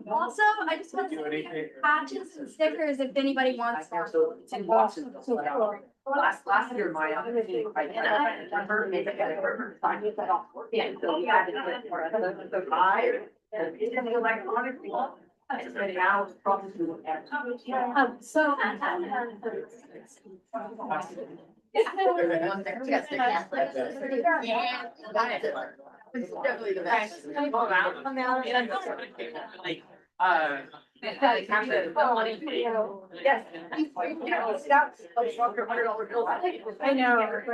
Also, I just want to say patches and stickers if anybody wants them. Last year, my I signed it off. Yeah, so we had it for the five. And electronic. Now it's probably. So. It's definitely the best. Yes. I know, but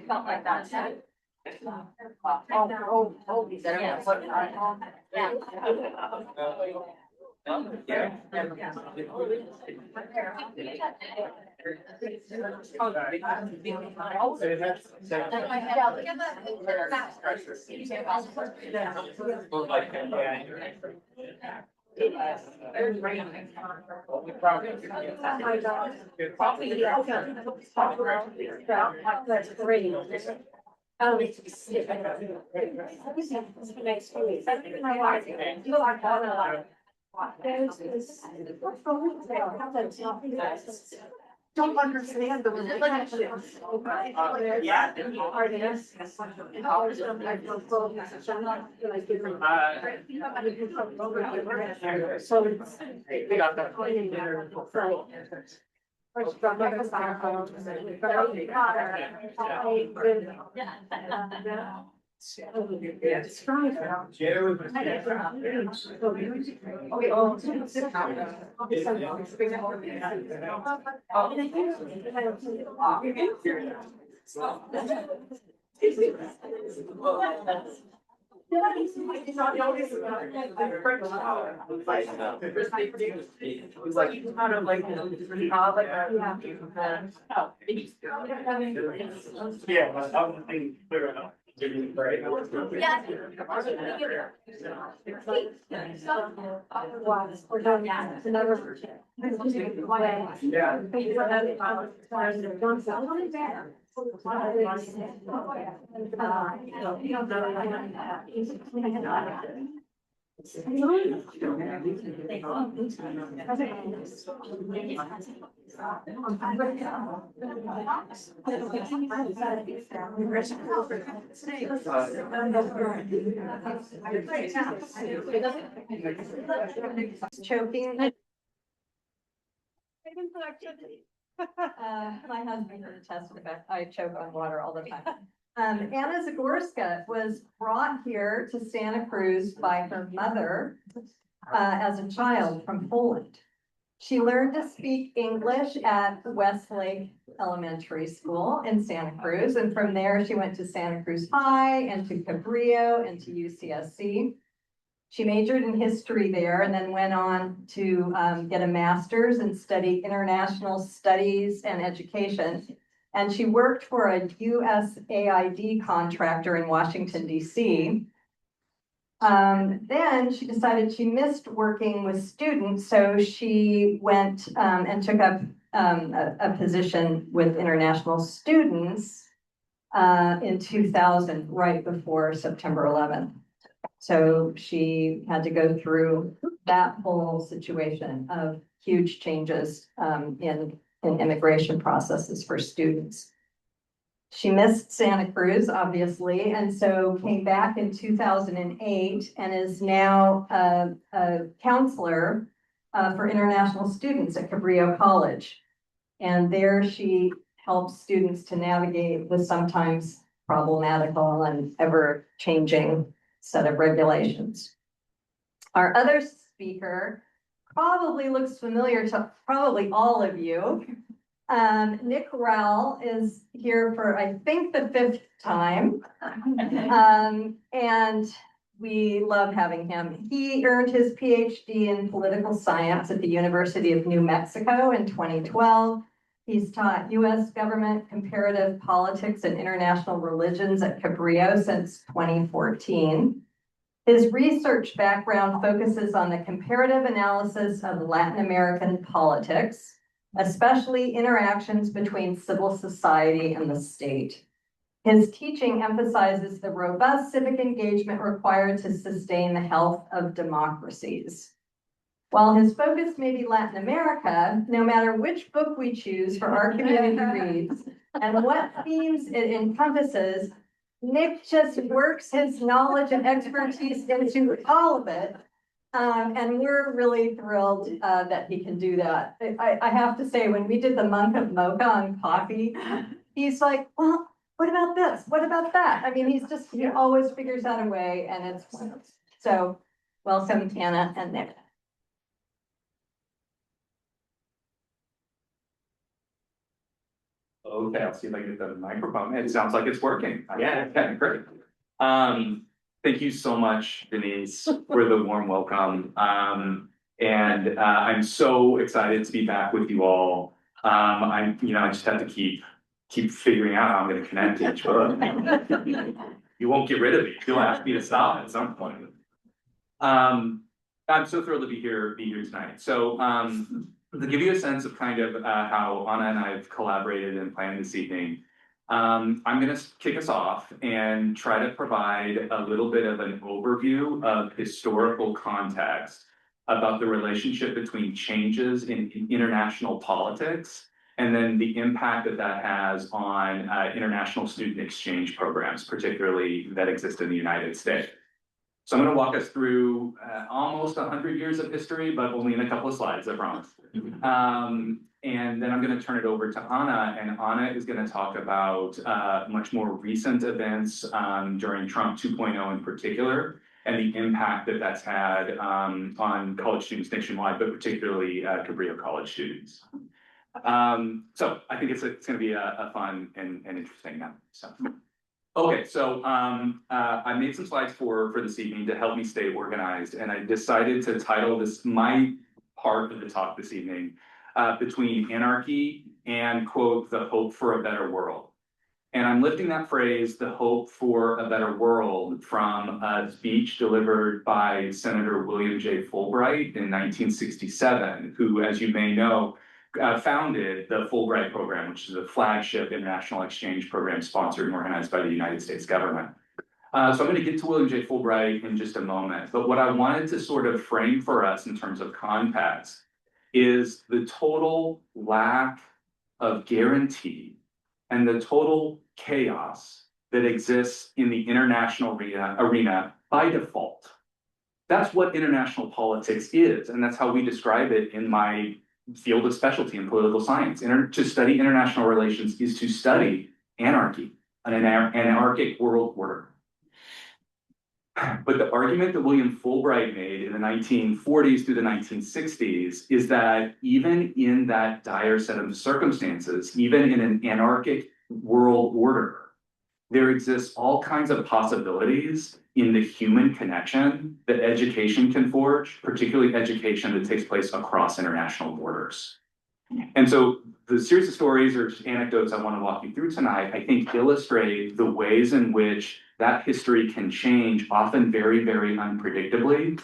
Felt like that. That's great. Don't understand the relationships. Yeah, I was thinking clear enough. Choking. My husband can attest to the fact I choke on water all the time. Anna Zagorska was brought here to Santa Cruz by her mother as a child from Poland. She learned to speak English at Westlake Elementary School in Santa Cruz, and from there she went to Santa Cruz High and to Cabrillo and to UCSC. She majored in history there and then went on to get a master's and study international studies and education. And she worked for a USAID contractor in Washington, D.C. Then she decided she missed working with students, so she went and took up a position with international students in 2000, right before September 11th. So she had to go through that whole situation of huge changes in immigration processes for students. She missed Santa Cruz, obviously, and so came back in 2008 and is now a counselor for international students at Cabrillo College. And there she helps students to navigate the sometimes problematical and ever-changing set of regulations. Our other speaker probably looks familiar to probably all of you. Nick Rowell is here for, I think, the 5th time. And we love having him. He earned his PhD in political science at the University of New Mexico in 2012. He's taught U.S. government, comparative politics, and international religions at Cabrillo since 2014. His research background focuses on the comparative analysis of Latin American politics, especially interactions between civil society and the state. His teaching emphasizes the robust civic engagement required to sustain the health of democracies. While his focus may be Latin America, no matter which book we choose for our community reads and what themes it encompasses, Nick just works his knowledge and expertise into all of it. And we're really thrilled that he can do that. I have to say, when we did the Monk of Mocha on coffee, he's like, well, what about this? What about that? I mean, he always figures out a way, and it's so. Welcome, Anna and Nick. Okay, I'll see if I can get the microphone. It sounds like it's working. Yeah, okay, great. Thank you so much, Denise, for the warm welcome. I'm so excited to be back with you all. I just have to keep figuring out how I'm going to connect each book. You won't get rid of me. You'll ask me to stop at some point. I'm so thrilled to be here tonight. So, to give you a sense of kind of how Anna and I have collaborated and planned this evening, I'm going to kick us off and try to provide a little bit of an overview of historical context about the relationship between changes in international politics and then the impact that has on international student exchange programs, particularly that exist in the United States. So I'm going to walk us through almost 100 years of history, but only in a couple of slides, I promise. And then I'm going to turn it over to Anna, and Anna is going to talk about much more recent events during Trump 2.0 in particular, and the impact that's had on college students nationwide, but particularly Cabrillo College students. So I think it's going to be a fun and interesting now. So. Okay, so I made some slides for this evening to help me stay organized, and I decided to title my part of the talk this evening between anarchy and, quote, the hope for a better world. And I'm lifting that phrase, the hope for a better world, from a speech delivered by Senator William J. Fulbright in 1967, who, as you may know, founded the Fulbright program, which is a flagship international exchange program sponsored and organized by the United States government. So I'm going to get to William J. Fulbright in just a moment, but what I wanted to sort of frame for us in terms of context is the total lack of guarantee and the total chaos that exists in the international arena by default. That's what international politics is, and that's how we describe it in my field of specialty in political science. To study international relations is to study anarchy, an anarchic world order. But the argument that William Fulbright made in the 1940s through the 1960s is that even in that dire set of circumstances, even in an anarchic world order, there exists all kinds of possibilities in the human connection that education can forge, particularly education that takes place across international borders. And so the series of stories or just anecdotes I want to walk you through tonight, I think illustrate the ways in which that history can change, often very, very unpredictably.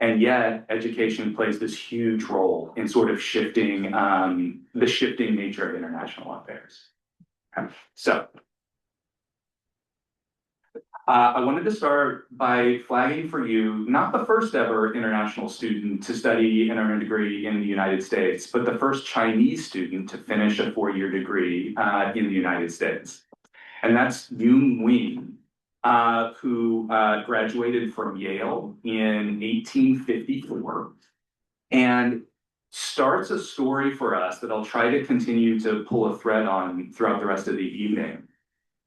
And yet education plays this huge role in sort of shifting the shifting nature of international affairs. Okay. So I wanted to start by flagging for you, not the first ever international student to study and earn a degree in the United States, but the first Chinese student to finish a four-year degree in the United States. And that's Yung Wing, who graduated from Yale in 1854 and starts a story for us that I'll try to continue to pull a thread on throughout the rest of the evening,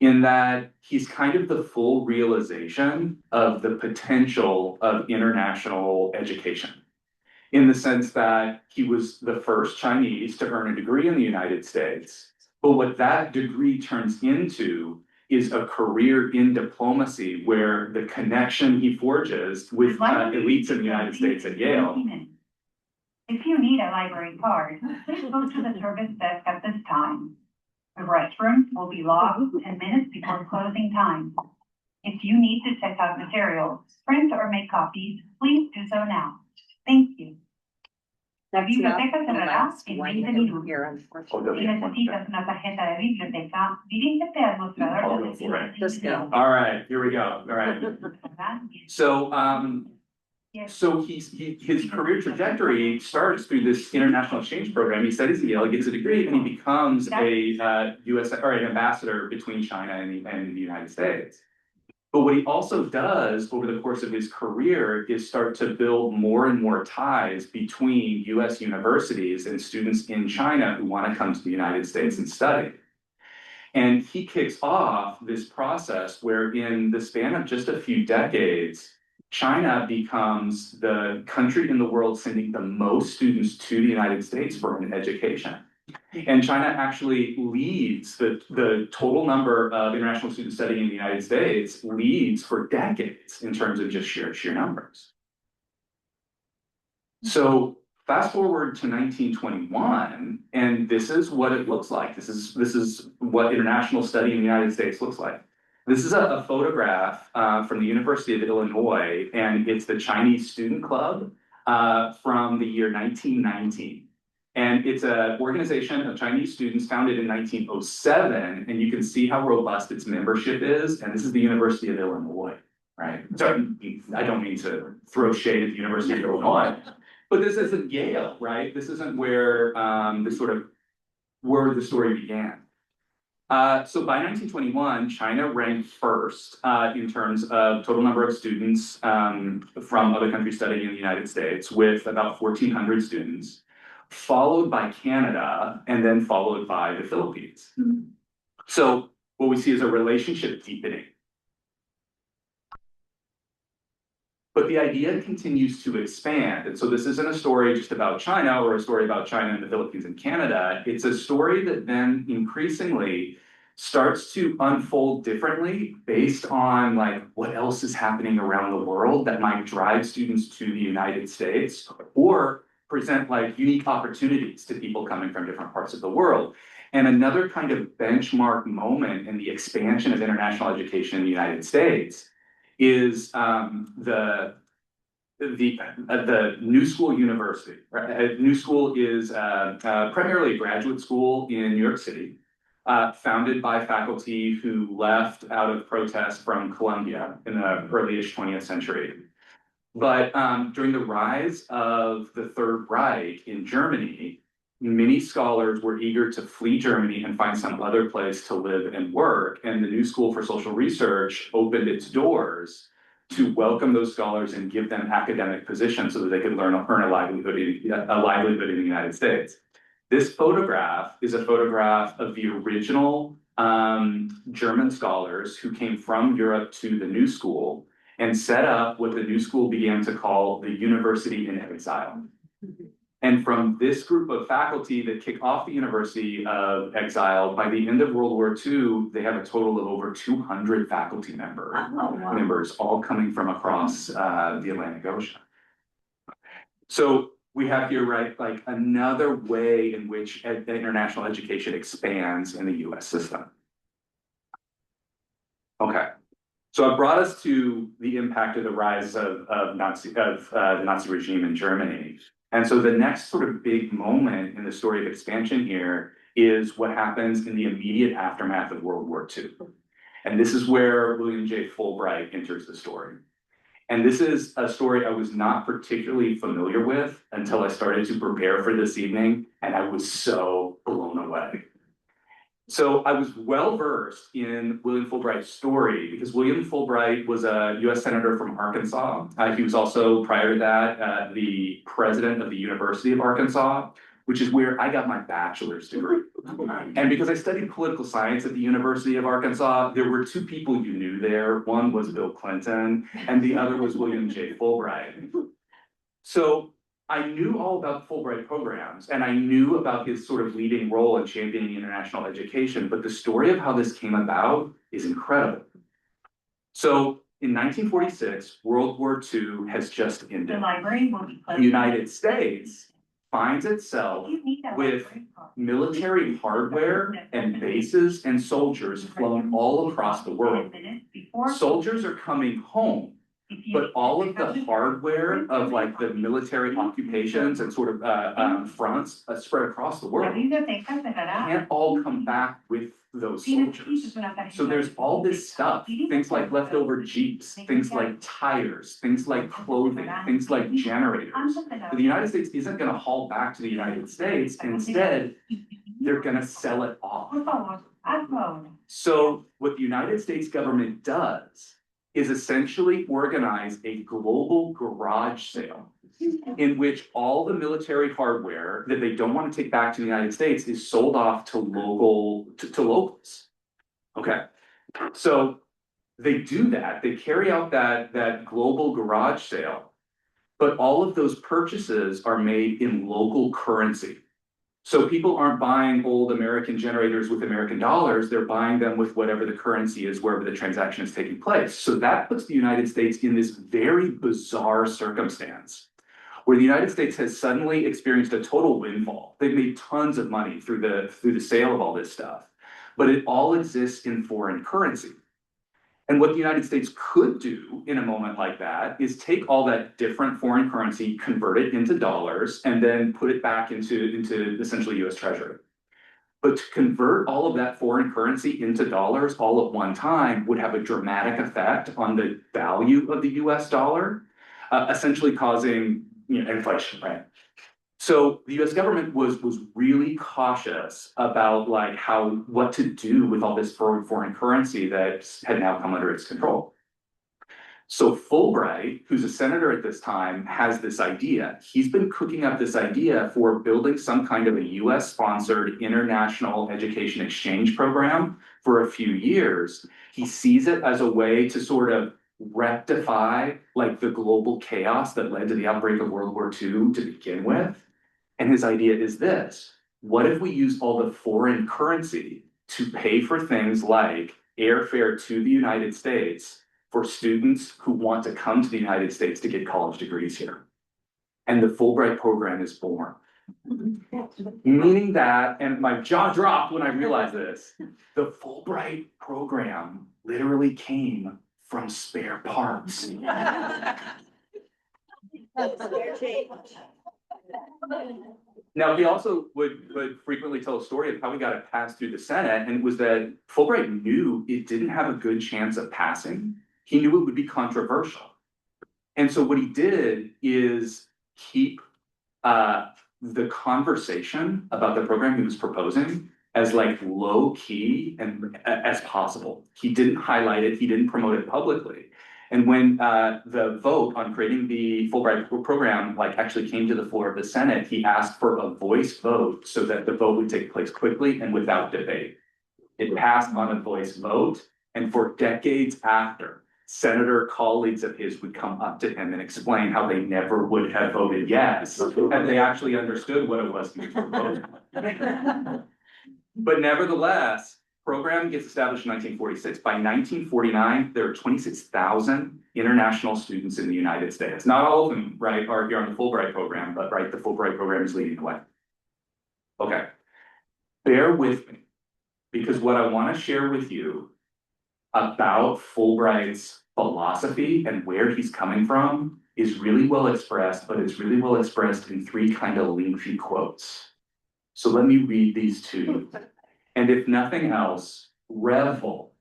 in that he's kind of the full realization of the potential of international education, in the sense that he was the first Chinese to earn a degree in the United States. But what that degree turns into is a career in diplomacy, where the connection he forges with elites in the United States at Yale need a library card, please go to the service desk at this time. The restrooms will be locked 10 minutes before closing time. If you need to check out materials, print or make copies, please do so now. Thank you. La biblioteca cerrará en 20 minutos. Si necesitas una tarjeta de biblioteca, dirígete al mostrador de servicios. All right, here we go. All right. So, his career trajectory starts through this international exchange program. He studies at Yale, gets a degree, and he becomes a U.S. or an ambassador between China and the United States. But what he also does over the course of his career is start to build more and more ties between US universities and students in China who want to come to the United States and study. And he kicks off this process where in the span of just a few decades, China becomes the country in the world sending the most students to the United States for an education. And China actually leads the total number of international students studying in the United States leads for decades in terms of just sheer numbers. So fast forward to 1921, and this is what it looks like. This is what international study in the United States looks like. This is a photograph from the University of Illinois, and it's the Chinese Student Club from the year 1919. And it's an organization of Chinese students founded in 1907, and you can see how robust its membership is. And this is the University of Illinois, right? So I don't mean to throw shade at the University of Illinois, but this isn't Yale, right? This isn't where where the story began. So by 1921, China ranked first in terms of total number of students from other countries studying in the United States, with about 1,400 students, followed by Canada, and then followed by the Philippines. So what we see is a relationship deepening. But the idea continues to expand. And so this isn't a story just about China or a story about China and the Philippines and Canada. It's a story that then increasingly starts to unfold differently based on like what else is happening around the world that might drive students to the United States or present like unique opportunities to people coming from different parts of the world. And another kind of benchmark moment in the expansion of international education in the United States is the New School University. Right? New School is primarily a graduate school in New York City, founded by faculty who left out of protest from Columbia in the early-ish 20th century. But during the rise of the Third Reich in Germany, many scholars were eager to flee Germany and find some other place to live and work. And the New School for Social Research opened its doors to welcome those scholars and give them academic positions so that they could earn a livelihood in the United States. This photograph is a photograph of the original German scholars who came from Europe to the New School and set up what the New School began to call the University in Exile. And from this group of faculty that kick off the University of Exile, by the end of World War II, they have a total of over 200 faculty members, all coming from across the Atlantic Ocean. So we have here, right, like another way in which international education expands in the US system. Okay. So it brought us to the impact of the rise of the Nazi regime in Germany. And so the next sort of big moment in the story of expansion here is what happens in the immediate aftermath of World War II. And this is where William J. Fulbright enters the story. And this is a story I was not particularly familiar with until I started to prepare for this evening, and I was so blown away. So I was well versed in William Fulbright's story because William Fulbright was a US Senator from Arkansas. He was also, prior to that, the president of the University of Arkansas, which is where I got my bachelor's degree. And because I studied political science at the University of Arkansas, there were two people you knew there. One was Bill Clinton, and the other was William J. Fulbright. So I knew all about the Fulbright programs, and I knew about his sort of leading role in championing international education, but the story of how this came about is incredible. So in 1946, World War II has just ended. The library will be closed. The United States finds itself You need a with library card. military hardware and bases and soldiers flown all across the world. Minutes before Soldiers are coming home, if you but all need of to the check out hardware of like the military occupations and sort of fronts spread across the la world biblioteca cerrará. can't all come back with those Si soldiers. necesitas una tarjeta So there's all this stuff, things like leftover Jeeps, things like tires, things like clothing, things like generators. antes de la The United States isn't gonna haul back to the United States, instead, they're gonna sell it off. Por favor, hazlo ahora. So what the United States government does is essentially organize a global garage sale in which all the military hardware that they don't want to take back to the United States is sold off to locals. Okay, so they do that, they carry out that global garage sale, but all of those purchases are made in local currency. So people aren't buying old American generators with American dollars, they're buying them with whatever the currency is, wherever the transaction is taking place. So that puts the United States in this very bizarre circumstance, where the United States has suddenly experienced a total windfall. They've made tons of money through the sale of all this stuff, but it all exists in foreign currency. And what the United States could do in a moment like that is take all that different foreign currency, convert it into dollars, and then put it back into essentially US Treasury. But to convert all of that foreign currency into dollars all at one time would have a dramatic effect on the value of the US dollar, essentially causing inflation, right? So the US government was really cautious about like what to do with all this foreign currency that had now come under its control. So Fulbright, who's a senator at this time, has this idea. He's been cooking up this idea for building some kind of a US sponsored international education exchange program for a few years. He sees it as a way to sort of rectify like the global chaos that led to the outbreak of World War II to begin with. And his idea is this: what if we use all the foreign currency to pay for things like airfare to the United States for students who want to come to the United States to get college degrees here? And the Fulbright program is born. Meaning that, and my jaw dropped when I realized this, the Fulbright program literally came from spare parts. Now, he also would frequently tell a story of how he got it passed through the Senate, and it was that Fulbright knew it didn't have a good chance of passing. He knew it would be controversial. And so what he did is keep the conversation about the program he was proposing as like low key and as possible. He didn't highlight it, he didn't promote it publicly. And when the vote on creating the Fulbright program like actually came to the floor of the Senate, he asked for a voice vote so that the vote would take place quickly and without debate. It passed on a voice vote, and for decades after, senator colleagues of his would come up to him and explain how they never would have voted yes, and they actually understood what it was he was proposing. But nevertheless, program gets established in 1946. By 1949, there are 26,000 international students in the United States. Not all of them, right, are here on the Fulbright program, but right, the Fulbright program is leading the way. Okay, bear with me, because what I want to share with you about Fulbright's philosophy and where he's coming from is really well expressed, but it's really well expressed in three kind of lengthy quotes. So let me read these to you. And if nothing else, revel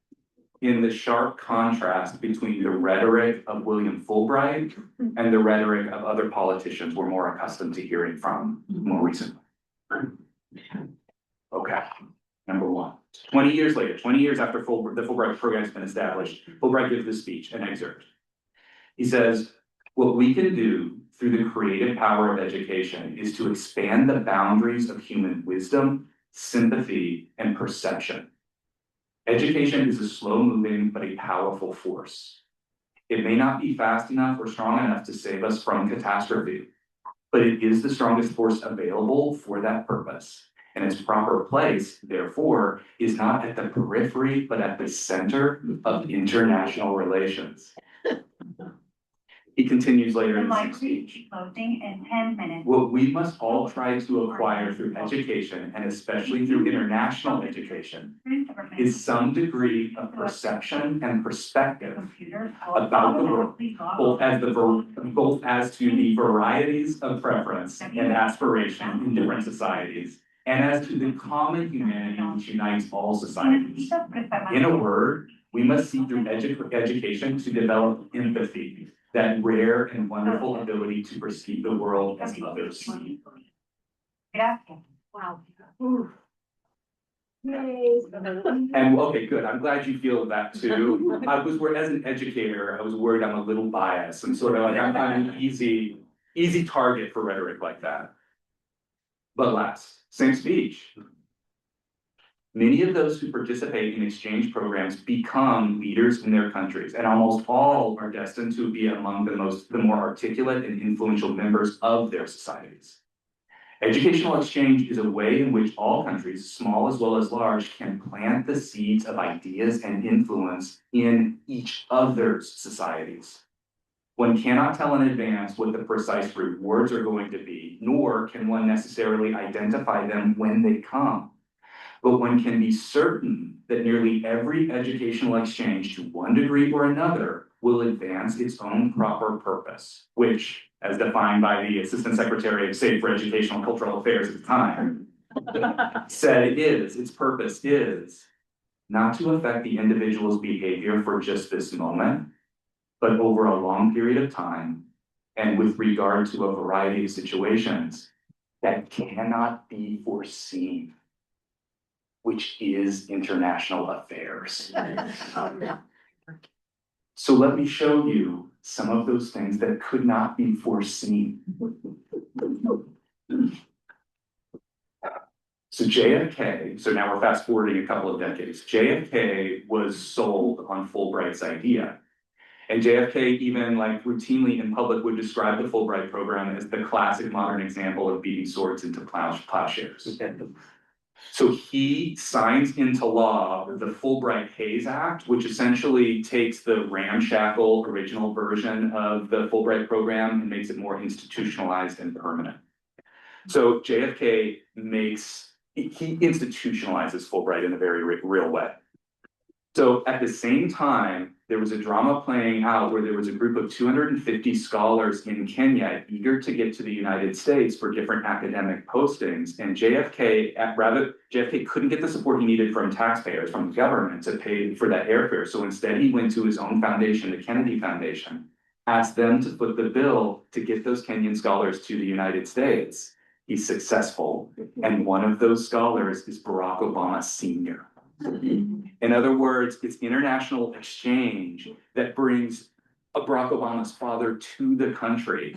in the sharp contrast between the rhetoric of William Fulbright and the rhetoric of other politicians we're more accustomed to hearing from more recently. Okay, number one. 20 years later, 20 years after the Fulbright program has been established, Fulbright gives this speech, an excerpt. He says, "What we can do through the creative power of education is to expand the boundaries of human wisdom, sympathy, and perception. Education is a slow-moving but a powerful force. It may not be fast enough or strong enough to save us from catastrophe, but it is the strongest force available for that purpose. And its proper place, therefore, is not at the periphery, but at the center of international relations." He continues later The in the same library will speech. be closing in 10 minutes. What we must all try to acquire through education, and especially through international education, Print or is minutes. some degree of perception and perspective Computers about the world, automatically log both as to the varieties of preference and aspiration in different societies, and as to the common humanity which unites all societies. In a word, we must seek through education to develop empathy, that rare and wonderful ability to perceive the world as others. Gracias. Wow. And okay, good. I'm glad you feel that too. I was worried as an educator, I was worried I'm a little biased and sort of like I'm an easy target for rhetoric like that. But last, same speech. Many of those who participate in exchange programs become leaders in their countries, and almost all are destined to be among the more articulate and influential members of their societies. Educational exchange is a way in which all countries, small as well as large, can plant the seeds of ideas and influence in each other's societies. One cannot tell in advance what the precise rewards are going to be, nor can one necessarily identify them when they come. But one can be certain that nearly every educational exchange to one degree or another will advance its own proper purpose, which, as defined by the Assistant Secretary of State for Educational and Cultural Affairs at the time, said its purpose is not to affect the individual's behavior for just this moment, but over a long period of time, and with regard to a variety of situations that cannot be foreseen, which is international affairs. So let me show you some of those things that could not be foreseen. So JFK, so now we're fast forwarding a couple of decades. JFK was sold on Fulbright's idea. And JFK even like routinely in public would describe the Fulbright program as the classic modern example of beating swords into plowshares. So he signs into law the Fulbright-Hays Act, which essentially takes the ramshackle original version of the Fulbright program and makes it more institutionalized and permanent. So JFK he institutionalizes Fulbright in a very real way. So at the same time, there was a drama playing out where there was a group of 250 scholars in Kenya eager to get to the United States for different academic postings. And JFK couldn't get the support he needed from taxpayers, from the government to pay for that airfare. So instead he went to his own foundation, the Kennedy Foundation, asked them to foot the bill to get those Kenyan scholars to the United States. He's successful. And one of those scholars is Barack Obama Sr. In other words, it's international exchange that brings Barack Obama's father to the country,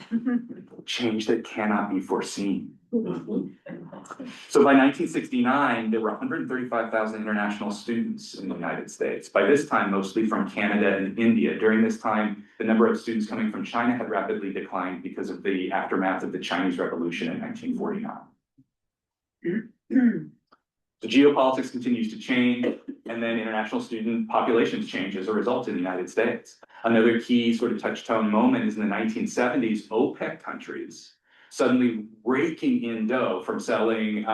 change that cannot be foreseen. So by 1969, there were 135,000 international students in the United States. By this time, mostly from Canada and India. During this time, the number of students coming from China had rapidly declined because of the aftermath of the Chinese Revolution in 1949. So geopolitics continues to change, and then international student populations change as a result in the United States. Another key sort of touchstone moment is in the 1970s, OPEC countries suddenly raking in dough from selling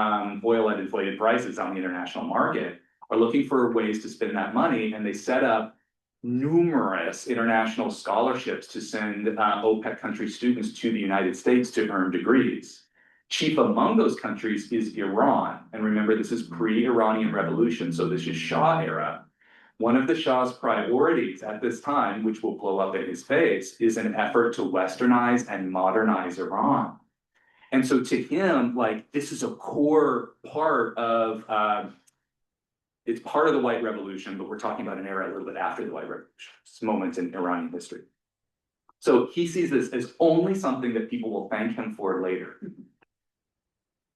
oil at inflated prices on the international market, are looking for ways to spend that money, and they set up numerous international scholarships to send OPEC country students to the United States to earn degrees. Chief among those countries is Iran. And remember, this is pre-Iranian revolution, so this is Shah era. One of the Shah's priorities at this time, which will blow up in his face, is an effort to westernize and modernize Iran. And so to him, like, this is a core part of, it's part of the White Revolution, but we're talking about an era a little bit after the White Revolution, this moment in Iranian history. So he sees this as only something that people will thank him for later.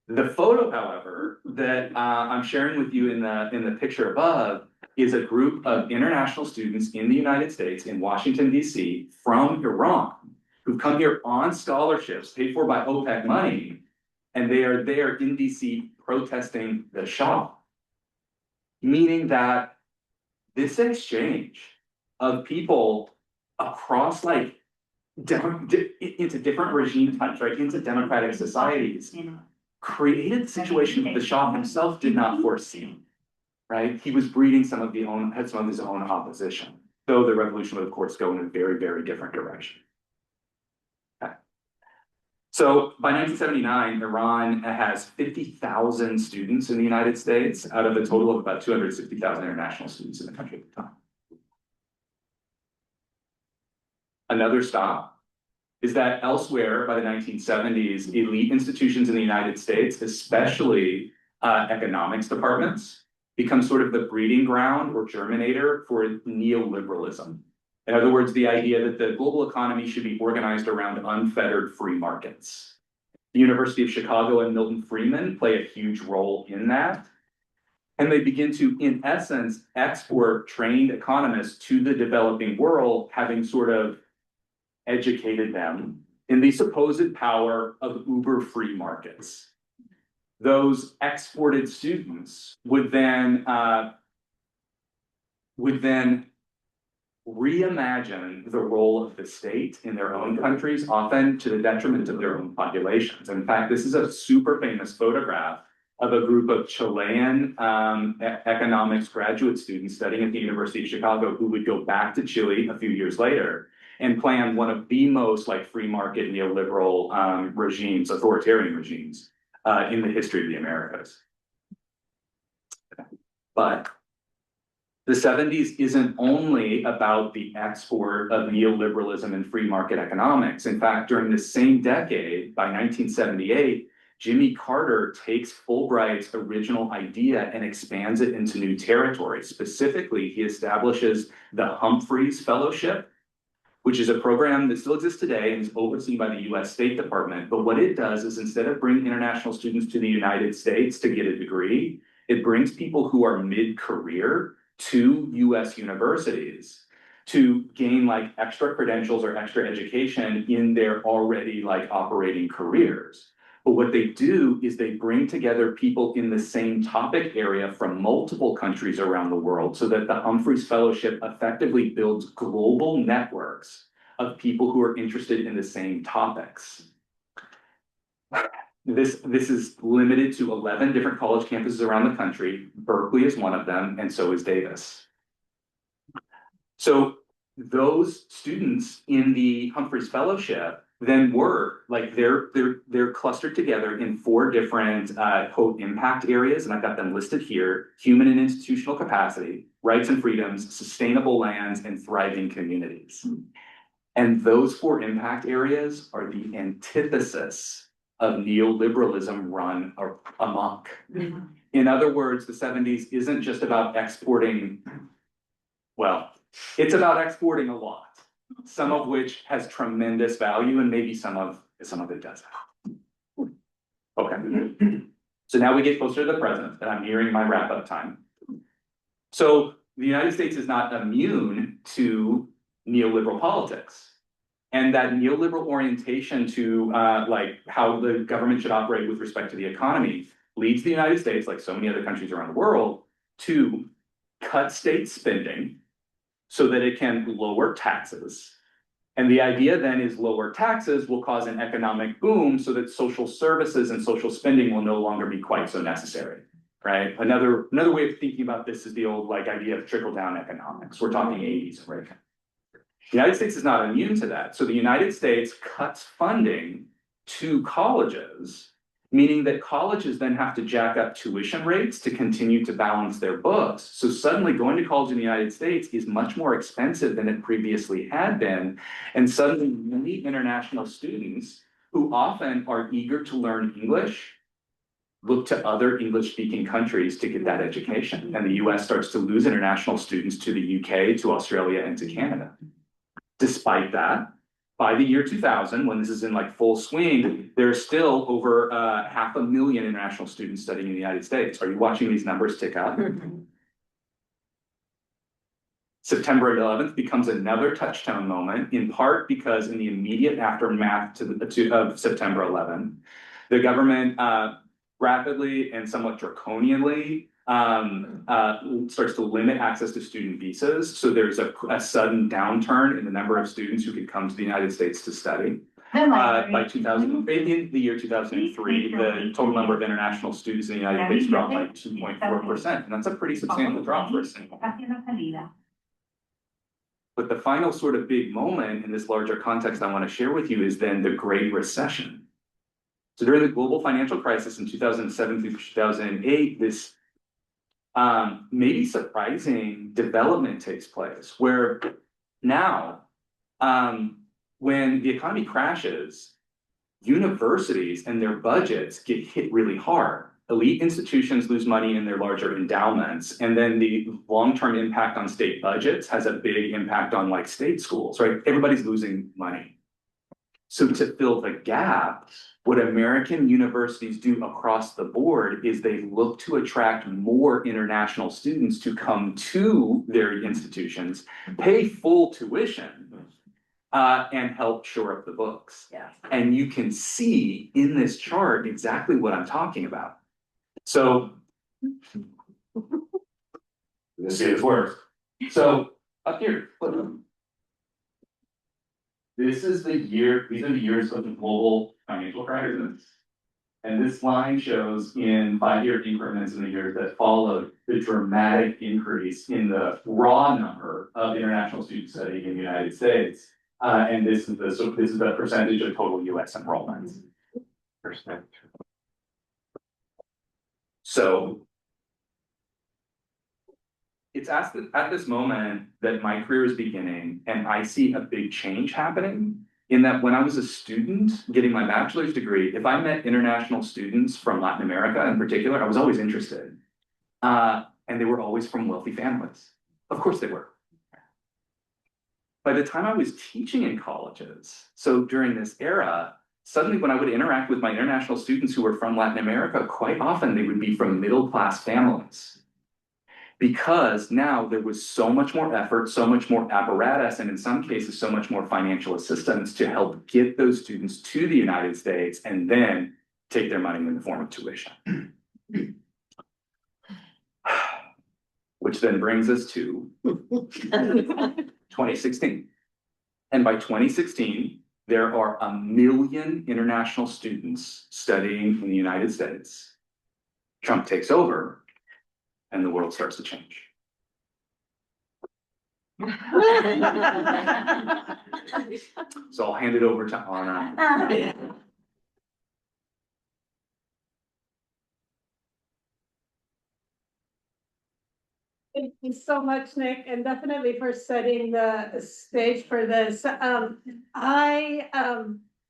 The photo, however, that I'm sharing with you in the picture above is a group of international students in the United States, in Washington, D.C., from Iran, who've come here on scholarships paid for by OPEC money, and they are there in D.C. protesting the Shah. Meaning that this exchange of people across like into different regime types, right, into democratic societies, created a situation that the Shah himself did not foresee, right? He was breeding some of his own opposition, though the revolution would, of course, go in a very, very different direction. Okay. So by 1979, Iran has 50,000 students in the United States out of a total of about 260,000 international students in the country at the time. Another stop is that elsewhere by the 1970s, elite institutions in the United States, especially economics departments, become sort of the breeding ground or germinator for neoliberalism. In other words, the idea that the global economy should be organized around unfettered free markets. The University of Chicago and Milton Friedman play a huge role in that. And they begin to, in essence, export trained economists to the developing world, having sort of educated them in the supposed power of uber free markets. Those exported students would then reimagine the role of the state in their own countries, often to the detriment of their own populations. In fact, this is a super famous photograph of a group of Chilean economics graduate students studying at the University of Chicago who would go back to Chile a few years later and plan one of the most like free market neoliberal regimes, authoritarian regimes in the history of the Americas. But the 70s isn't only about the export of neoliberalism and free market economics. In fact, during the same decade, by 1978, Jimmy Carter takes Fulbright's original idea and expands it into new territory. Specifically, he establishes the Humphreys Fellowship, which is a program that still exists today and is overseen by the US State Department. But what it does is instead of bringing international students to the United States to get a degree, it brings people who are mid-career to US universities to gain like extra credentials or extra education in their already like operating careers. But what they do is they bring together people in the same topic area from multiple countries around the world so that the Humphreys Fellowship effectively builds global networks of people who are interested in the same topics. This is limited to 11 different college campuses around the country. Berkeley is one of them, and so is Davis. So those students in the Humphreys Fellowship then were like they're clustered together in 4 different quote impact areas, and I've got them listed here: human and institutional capacity, rights and freedoms, sustainable lands, and thriving communities. And those 4 impact areas are the antithesis of neoliberalism run amok. In other words, the 70s isn't just about exporting, well, it's about exporting a lot, some of which has tremendous value and maybe some of it doesn't. Okay, so now we get closer to the present and I'm nearing my wrap up time. So the United States is not immune to neoliberal politics. And that neoliberal orientation to like how the government should operate with respect to the economy leads the United States, like so many other countries around the world, to cut state spending so that it can lower taxes. And the idea then is lower taxes will cause an economic boom so that social services and social spending will no longer be quite so necessary, right? Another way of thinking about this is the old like idea of trickle-down economics. We're talking 80s, right? The United States is not immune to that. So the United States cuts funding to colleges, meaning that colleges then have to jack up tuition rates to continue to balance their books. So suddenly going to college in the United States is much more expensive than it previously had been. And suddenly many international students who often are eager to learn English look to other English-speaking countries to get that education. And the US starts to lose international students to the UK, to Australia, and to Canada. Despite that, by the year 2000, when this is in like full swing, there's still over 500,000 international students studying in the United States. Are you watching these numbers tick up? September 11th becomes another touchstone moment, in part because in the immediate aftermath of September 11th, the government rapidly and somewhat draconianly starts to limit access to student visas. So there's a sudden downturn in the number of students who could come to the United States to study. By 2000, in the year 2003, the total number of international students in the United States dropped by 2.4%, and that's a pretty substantial drop for a single. But the final sort of big moment in this larger context I want to share with you is then the Great Recession. So during the global financial crisis in 2007 through 2008, this maybe surprising development takes place where now, when the economy crashes, universities and their budgets get hit really hard. Elite institutions lose money in their larger endowments, and then the long-term impact on state budgets has a big impact on like state schools, right? Everybody's losing money. So to fill the gap, what American universities do across the board is they look to attract more international students to come to their institutions, pay full tuition, and help shore up the books. Yeah. And you can see in this chart exactly what I'm talking about. So, let's see if this works. So up here, look. This is the year, these are the years of the global financial crisis. And this line shows in 5-year increments in the years that followed the dramatic increase in the raw number of international students studying in the United States. And this is the percentage of total US enrollments. So it's at this moment that my career is beginning, and I see a big change happening in that when I was a student getting my bachelor's degree, if I met international students from Latin America in particular, I was always interested. And they were always from wealthy families. Of course they were. By the time I was teaching in colleges, so during this era, suddenly when I would interact with my international students who were from Latin America, quite often they would be from middle-class families. Because now there was so much more effort, so much more apparatus, and in some cases, so much more financial assistance to help get those students to the United States and then take their money in the form of tuition. Which then brings us to 2016. And by 2016, there are 1 million international students studying in the United States. Trump takes over, and the world starts to change. So I'll hand it over to Anna. Thank you so much, Nick, and definitely for setting the stage for this. I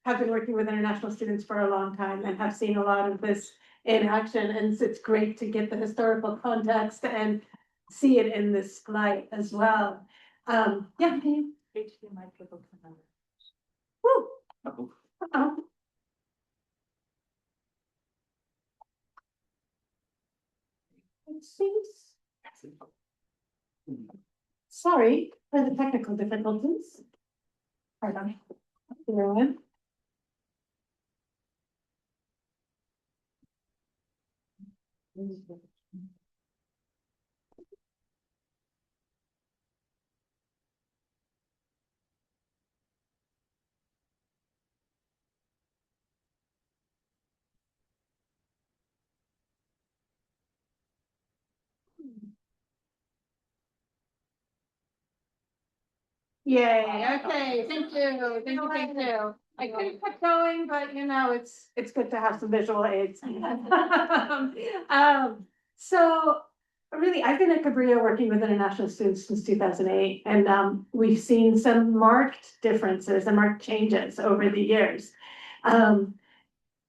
have been working with international students for a long time and have seen a lot of this in action, and it's great to get the historical context and see it in this light as well. Yeah, can you? Woo. Uh-oh. It seems. Sorry for the technical difficulties. Pardon. Everyone. Yay, okay, thank you, thank you. I could have kept going, but you know, it's good to have some visual aids. So really, I've been at Cabrillo working with international students since 2008, and we've seen some marked differences and marked changes over the years.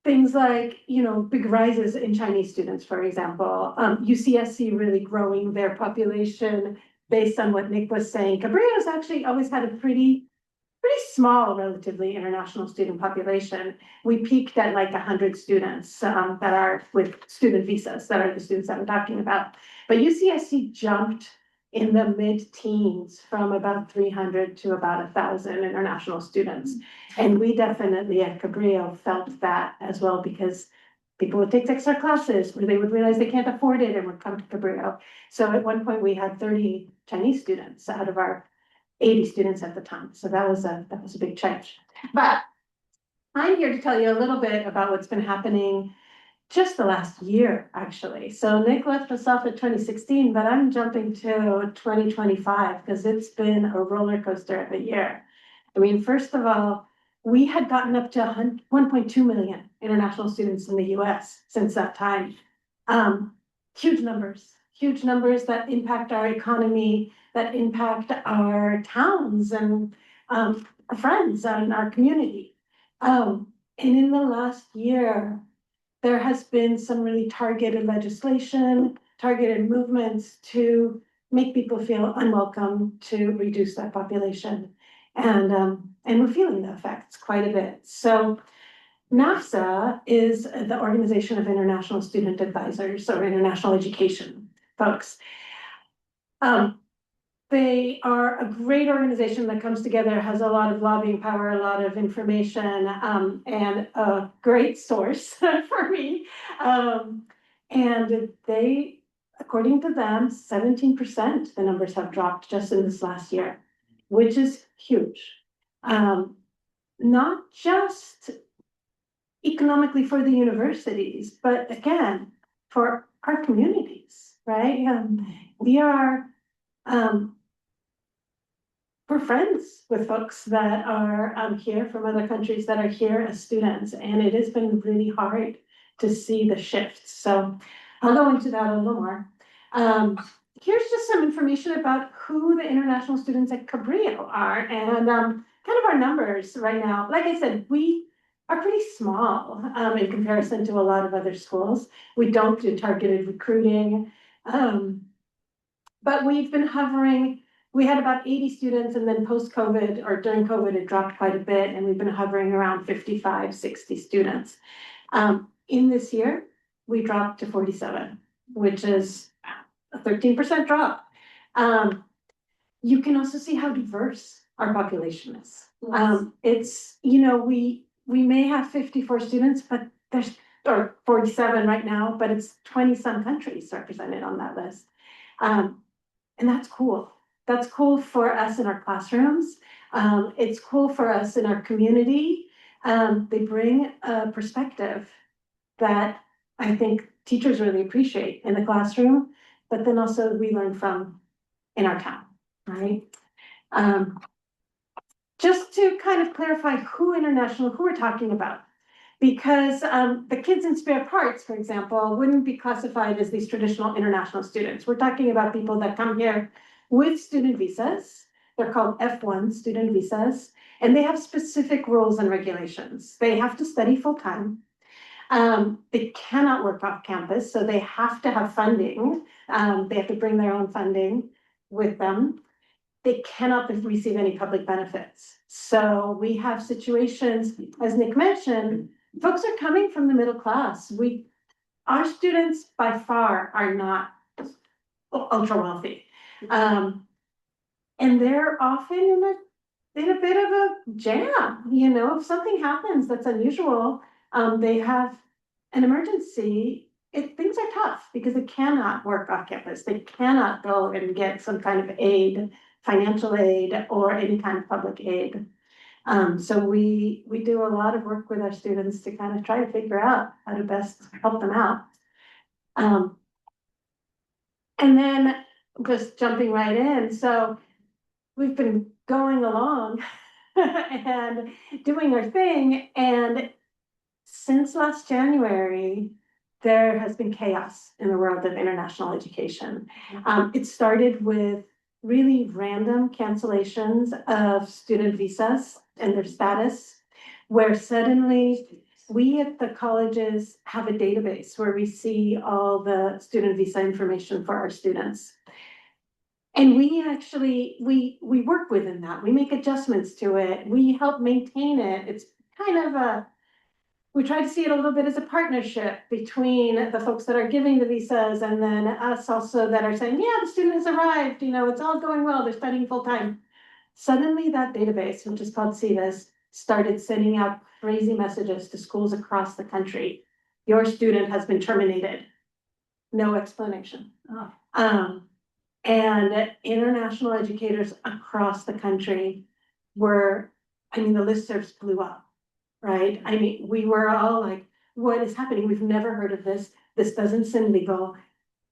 Things like, you know, big rises in Chinese students, for example, UCSC really growing their population. Based on what Nick was saying, Cabrillo's actually always had a pretty small, relatively international student population. We peaked at like 100 students that are with student visas, that are the students that we're talking about. But UCSC jumped in the mid-teens from about 300 to about 1,000 international students. And we definitely at Cabrillo felt that as well, because people would take extra classes, where they would realize they can't afford it and would come to Cabrillo. So at one point, we had 30 Chinese students out of our 80 students at the time. So that was a big change. But I'm here to tell you a little bit about what's been happening just the last year, actually. So Nick left us off at 2016, but I'm jumping to 2025 because it's been a roller coaster of a year. I mean, first of all, we had gotten up to 1.2 million international students in the US since that time. Huge numbers that impact our economy, that impact our towns and our friends and our community. And in the last year, there has been some really targeted legislation, targeted movements to make people feel unwelcome, to reduce that population. And we're feeling the effects quite a bit. So NAFSA is the Organization of International Student Advisors, or international education folks. They are a great organization that comes together, has a lot of lobbying power, a lot of information, and a great source for me. And they, according to them, 17% the numbers have dropped just in this last year, which is huge. Not just economically for the universities, but again, for our communities, right? We are, we're friends with folks that are here from other countries that are here as students, and it has been really hard to see the shifts. So I'll go into that a little more. Here's just some information about who the international students at Cabrillo are, and kind of our numbers right now. Like I said, we are pretty small in comparison to a lot of other schools. We don't do targeted recruiting, but we've been hovering. We had about 80 students, and then post-COVID or during COVID, it dropped quite a bit, and we've been hovering around 55, 60 students. In this year, we dropped to 47, which is a 13% drop. You can also see how diverse our population is. Yes. It's, we may have 54 students, but there's, or 47 right now, but it's 20 some countries represented on that list. And that's cool. That's cool for us in our classrooms. It's cool for us in our community. They bring a perspective that I think teachers really appreciate in the classroom, but then also we learn from in our town, right? Just to kind of clarify who we're talking about, because the kids in spare parts, for example, wouldn't be classified as these traditional international students. We're talking about people that come here with student visas. They're called F1 student visas, and they have specific rules and regulations. They have to study full time. They cannot work off campus, so they have to have funding. They have to bring their own funding with them. They cannot receive any public benefits. So we have situations, as Nick mentioned, folks are coming from the middle class. Our students by far are not ultra wealthy. And they're often in a bit of a jam, if something happens that's unusual, they have an emergency, things are tough because they cannot work off campus. They cannot go and get some kind of aid, financial aid, or any kind of public aid. So we do a lot of work with our students to kind of try to figure out how to best help them out. And then just jumping right in. So we've been going along and doing our thing. And since last January, there has been chaos in the world of international education. It started with really random cancellations of student visas and their status, where suddenly we at the colleges have a database where we see all the student visa information for our students. And we actually, we work within that. We make adjustments to it. We help maintain it. It's kind of we try to see it a little bit as a partnership between the folks that are giving the visas and then us also that are saying, yeah, the student has arrived, it's all going well, they're studying full time. Suddenly that database, which is called CVIS, started sending out crazy messages to schools across the country your student has been terminated. No explanation. And international educators across the country were, I mean, the listservs blew up, right? I mean, we were all like, what is happening? We've never heard of this. This doesn't seem legal.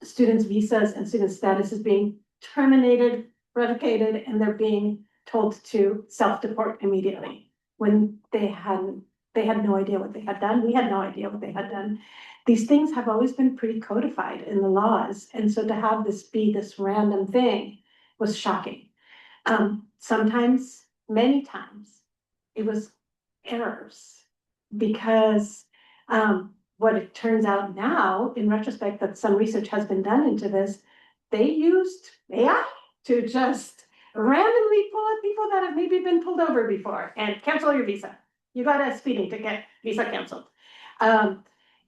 Students' visas and student status is being terminated, revocated, and they're being told to self-deport immediately when they had no idea what they had done. We had no idea what they had done. These things have always been pretty codified in the laws. And so to have this be this random thing was shocking. Sometimes, many times, it was errors because what it turns out now, in retrospect, that some research has been done into this, they used AI to just randomly pull up people that have maybe been pulled over before and cancel your visa. You got a speeding ticket, visa canceled.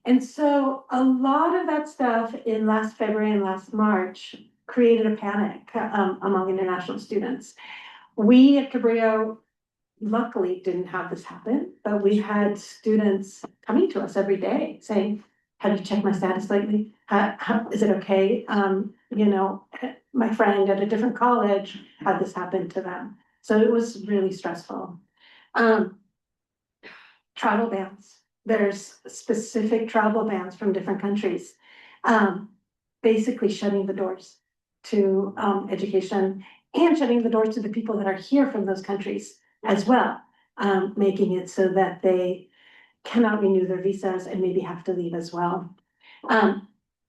And so a lot of that stuff in last February and last March created a panic among international students. We at Cabrillo luckily didn't have this happen, but we had students coming to us every day saying, have you checked my status lately? Is it okay? You know, my friend at a different college had this happen to them. So it was really stressful. Travel bans. There's specific travel bans from different countries, basically shutting the doors to education and shutting the doors to the people that are here from those countries as well, making it so that they cannot renew their visas and maybe have to leave as well.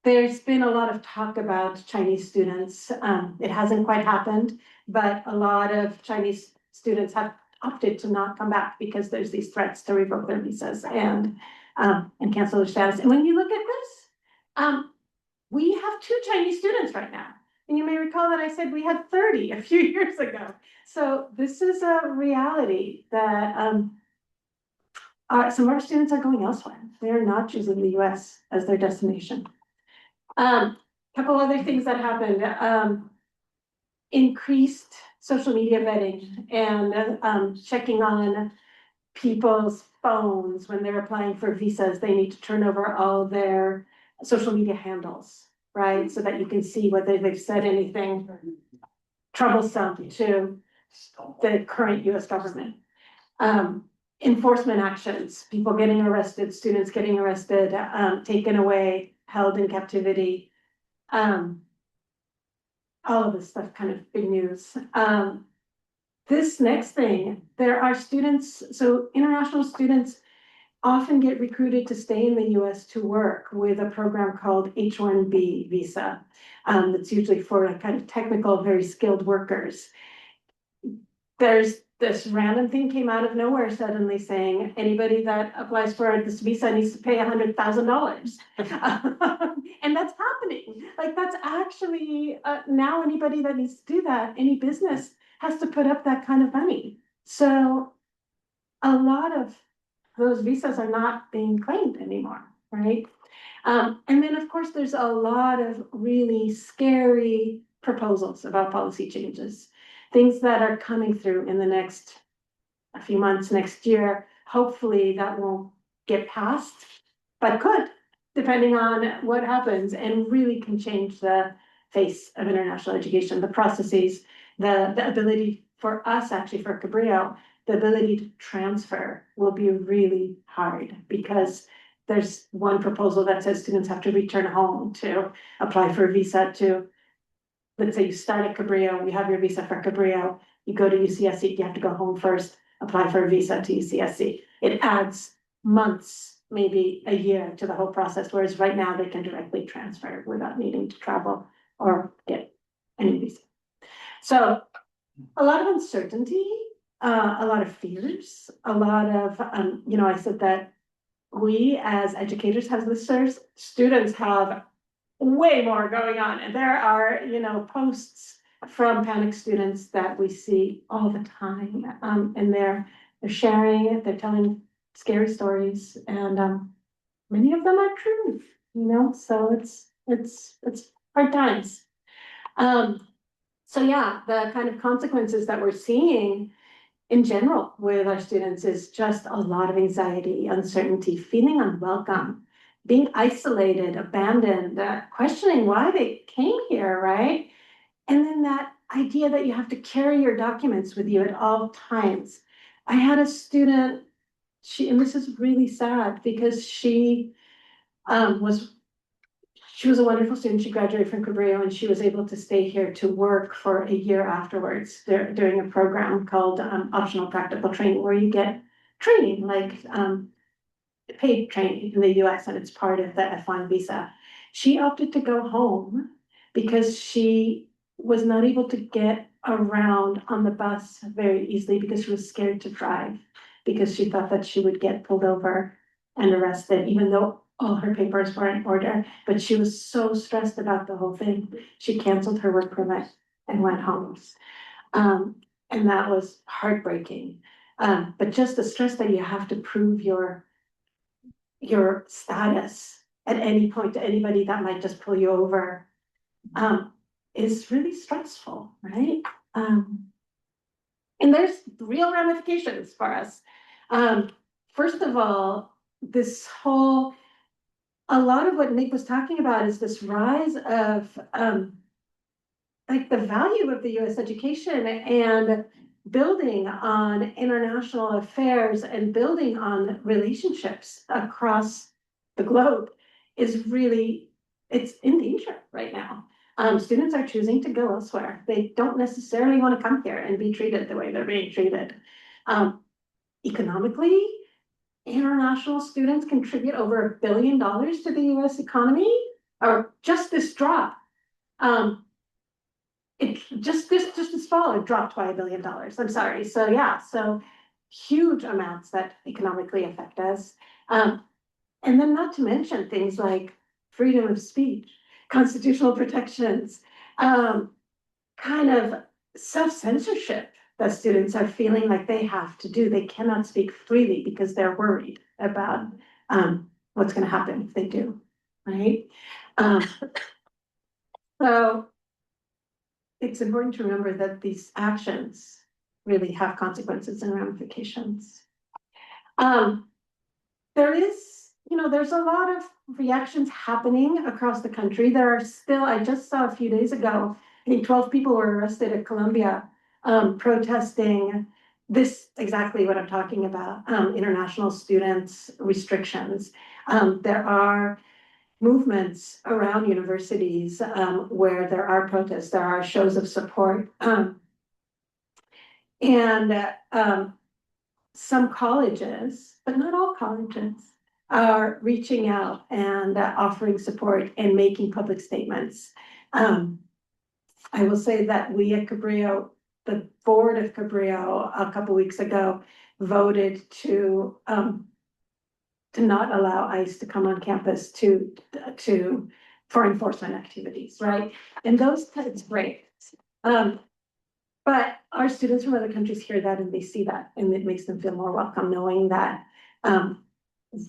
There's been a lot of talk about Chinese students. It hasn't quite happened, but a lot of Chinese students have opted to not come back because there's these threats to revoke their visas and cancel their status. And when you look at this, we have 2 Chinese students right now. And you may recall that I said we had 30 a few years ago. So this is a reality that some of our students are going elsewhere. They are not choosing the US as their destination. Couple other things that happened. Increased social media vetting and checking on people's phones when they're applying for visas. They need to turn over all their social media handles, right? So that you can see whether they've said anything troublesome to the current US government. Enforcement actions, people getting arrested, students getting arrested, taken away, held in captivity. All of this stuff, kind of big news. This next thing, there are students, so international students often get recruited to stay in the US to work with a program called H-1B visa. That's usually for a kind of technical, very skilled workers. There's this random thing came out of nowhere suddenly saying anybody that applies for this visa needs to pay $100,000. And that's happening. Like that's actually now anybody that needs to do that, any business has to put up that kind of money. So a lot of those visas are not being claimed anymore, right? And then of course, there's a lot of really scary proposals about policy changes. Things that are coming through in the next a few months, next year. Hopefully that won't get passed, but could, depending on what happens, and really can change the face of international education, the processes, the ability for us, actually for Cabrillo, the ability to transfer will be really hard because there's one proposal that says students have to return home to apply for a visa to, let's say you start at Cabrillo, you have your visa for Cabrillo, you go to UCSC, you have to go home first, apply for a visa to UCSC. It adds months, maybe a year to the whole process, whereas right now they can directly transfer without needing to travel or get any visa. So a lot of uncertainty, a lot of fears, a lot of, I said that we as educators have listservs, students have way more going on. And there are, posts from panicked students that we see all the time. And they're sharing it, they're telling scary stories, and many of them are true, so it's hard times. So yeah, the kind of consequences that we're seeing in general with our students is just a lot of anxiety, uncertainty, feeling unwelcome. being isolated, abandoned, questioning why they came here, right? And then that idea that you have to carry your documents with you at all times. I had a student, and this is really sad because she was a wonderful student. She graduated from Cabrillo and she was able to stay here to work for a year afterwards during a program called optional practical training, where you get training like paid training in the US, and it's part of the F1 visa. She opted to go home because she was not able to get around on the bus very easily because she was scared to drive, because she thought that she would get pulled over and arrested, even though all her papers were in order. But she was so stressed about the whole thing. She canceled her work permit and went home. And that was heartbreaking. But just the stress that you have to prove your status at any point to anybody that might just pull you over is really stressful, right? And there's real ramifications for us. First of all, a lot of what Nick was talking about is this rise of like the value of the US education and building on international affairs and building on relationships across the globe is really, it's in danger right now. Students are choosing to go elsewhere. They don't necessarily want to come here and be treated the way they're being treated. Economically, international students contribute over $1 billion to the US economy, or just this drop. It just this fall, it dropped by $1 billion. I'm sorry. So yeah, so huge amounts that economically affect us. And then not to mention things like freedom of speech, constitutional protections, kind of self-censorship that students are feeling like they have to do. They cannot speak freely because they're worried about what's going to happen if they do, right? So it's important to remember that these actions really have consequences and ramifications. There's a lot of reactions happening across the country. There are still, I just saw a few days ago, I think 12 people were arrested at Colombia protesting this, exactly what I'm talking about, international students restrictions. There are movements around universities where there are protests, there are shows of support. Some colleges, but not all colleges, are reaching out and offering support and making public statements. I will say that we at Cabrillo, the board of Cabrillo a couple weeks ago voted to not allow ICE to come on campus for enforcement activities, right? And it's great. But our students from other countries hear that and they see that, and it makes them feel more welcome knowing that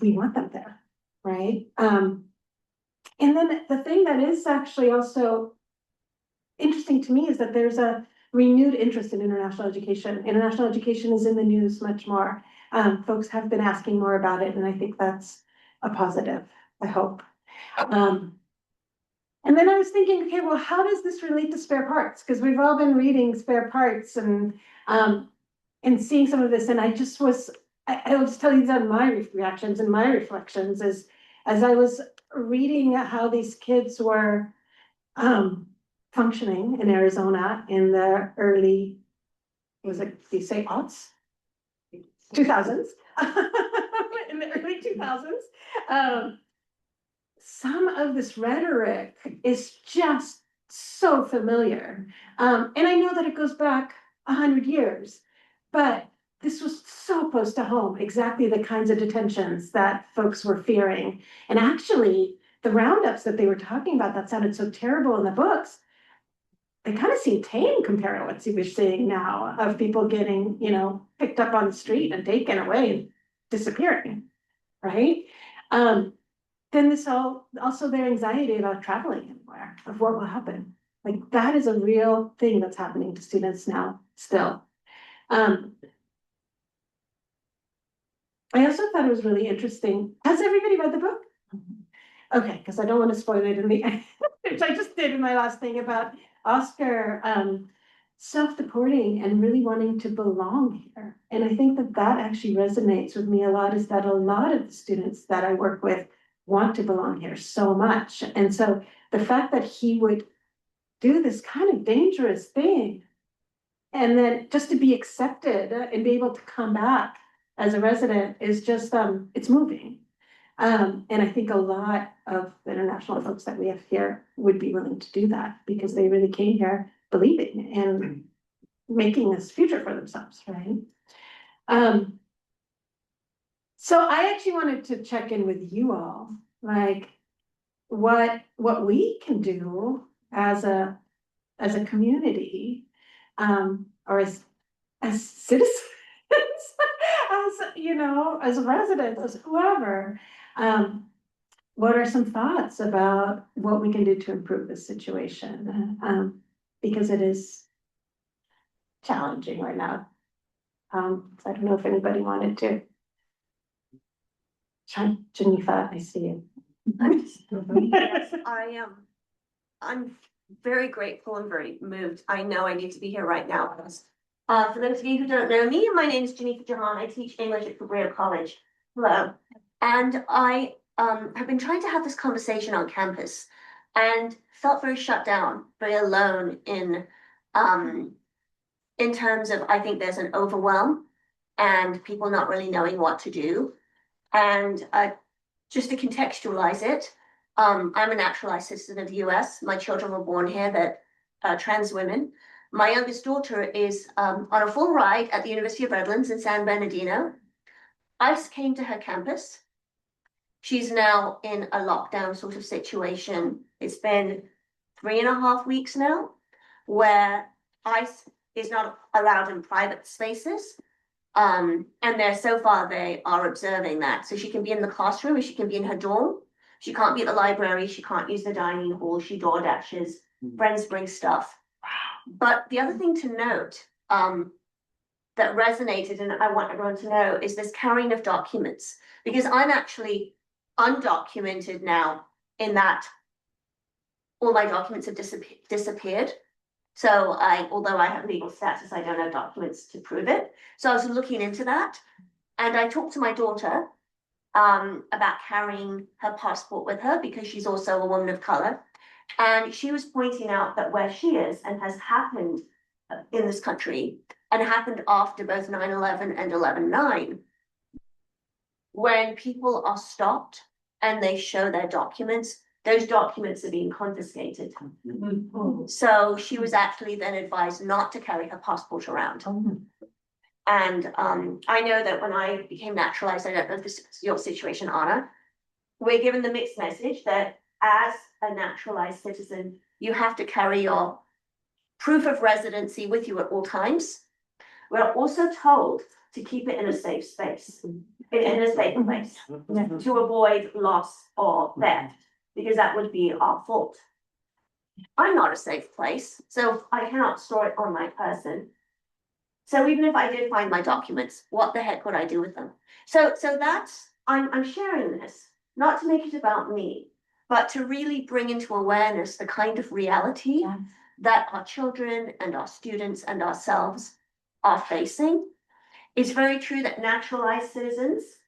we want them there, right? And then the thing that is actually also interesting to me is that there's a renewed interest in international education. International education is in the news much more. Folks have been asking more about it, and I think that's a positive, I hope. And then I was thinking, okay, well, how does this relate to spare parts? Because we've all been reading spare parts and seeing some of this, and I will just tell you that my reactions and my reflections as I was reading how these kids were functioning in Arizona in the early, do you say aughts? 2000s. In the early 2000s. Some of this rhetoric is just so familiar. And I know that it goes back 100 years, but this was so close to home, exactly the kinds of detentions that folks were fearing. And actually, the roundups that they were talking about that sounded so terrible in the books, they kind of seem tame compared to what we're seeing now of people getting, picked up on the street and taken away and disappearing, right? Then this also their anxiety about traveling anywhere, of what will happen. Like that is a real thing that's happening to students now still. I also thought it was really interesting. Has everybody read the book? Okay, because I don't want to spoil it in the end, which I just did in my last thing about Oscar, self-deporting and really wanting to belong here. And I think that that actually resonates with me a lot, is that a lot of the students that I work with want to belong here so much. And so the fact that he would do this kind of dangerous thing, and then just to be accepted and be able to come back as a resident is just, it's moving. And I think a lot of the international folks that we have here would be willing to do that because they really came here believing and making this future for themselves, right? So I actually wanted to check in with you all, like what we can do as a community, or as citizens, as you know, as residents, as whoever. What are some thoughts about what we can do to improve this situation? Because it is challenging right now. So I don't know if anybody wanted to. Geneva, I see you. Yes, I am. I'm very grateful and very moved. I know I need to be here right now. For those of you who don't know me, my name is Geneva Jahan. I teach English at Cabrillo College. Hello. And I have been trying to have this conversation on campus and felt very shut down, very alone in terms of, I think there's an overwhelm and people not really knowing what to do. And just to contextualize it, I'm a naturalized citizen of the US. My children were born here, that trans women. My youngest daughter is on a full ride at the University of Redlands in San Bernardino. ICE came to her campus. She's now in a lockdown sort of situation. It's been 3.5 weeks now, where ICE is not allowed in private spaces. And so far they are observing that. So she can be in the classroom, or she can be in her dorm. She can't be at the library. She can't use the dining hall. She door dashes. Friends bring stuff. But the other thing to note, that resonated, and I want everyone to know, is this carrying of documents, because I'm actually undocumented now, in that all my documents have disappeared. So although I have legal status, I don't have documents to prove it. So I was looking into that, and I talked to my daughter about carrying her passport with her, because she's also a woman of color. And she was pointing out that where she is, and has happened in this country, and happened after both 9/11 and 11/9, when people are stopped and they show their documents, those documents are being confiscated. So she was actually then advised not to carry her passport around. And I know that when I became naturalized, I don't know if this is your situation, Anna, we're given the mixed message that as a naturalized citizen, you have to carry your proof of residency with you at all times. We're also told to keep it in a safe space, in a safe place, to avoid loss or theft, because that would be our fault. I'm not a safe place, so I cannot store it on my person. So even if I did find my documents, what the heck would I do with them? So that's, I'm sharing this, not to make it about me, but to really bring into awareness the kind of reality that our children and our students and ourselves are facing. It's very true that naturalized citizens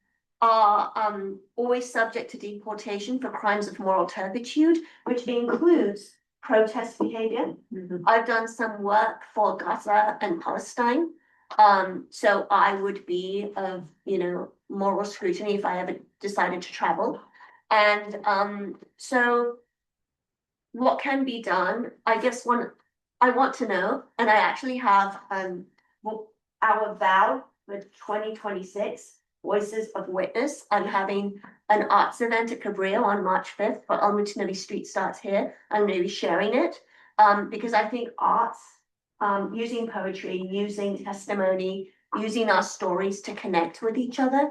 are always subject to deportation for crimes of moral turpitude, which includes protest behavior. I've done some work for Gaza and Palestine. So I would be of, moral scrutiny if I ever decided to travel. And so what can be done? I guess I want to know, and I actually have our vow for 2026, Voices of Witness. I'm having an arts event at Cabrillo on March 5th, but Ultimately Street starts here. I'm going to be sharing it because I think arts, using poetry, using testimony, using our stories to connect with each other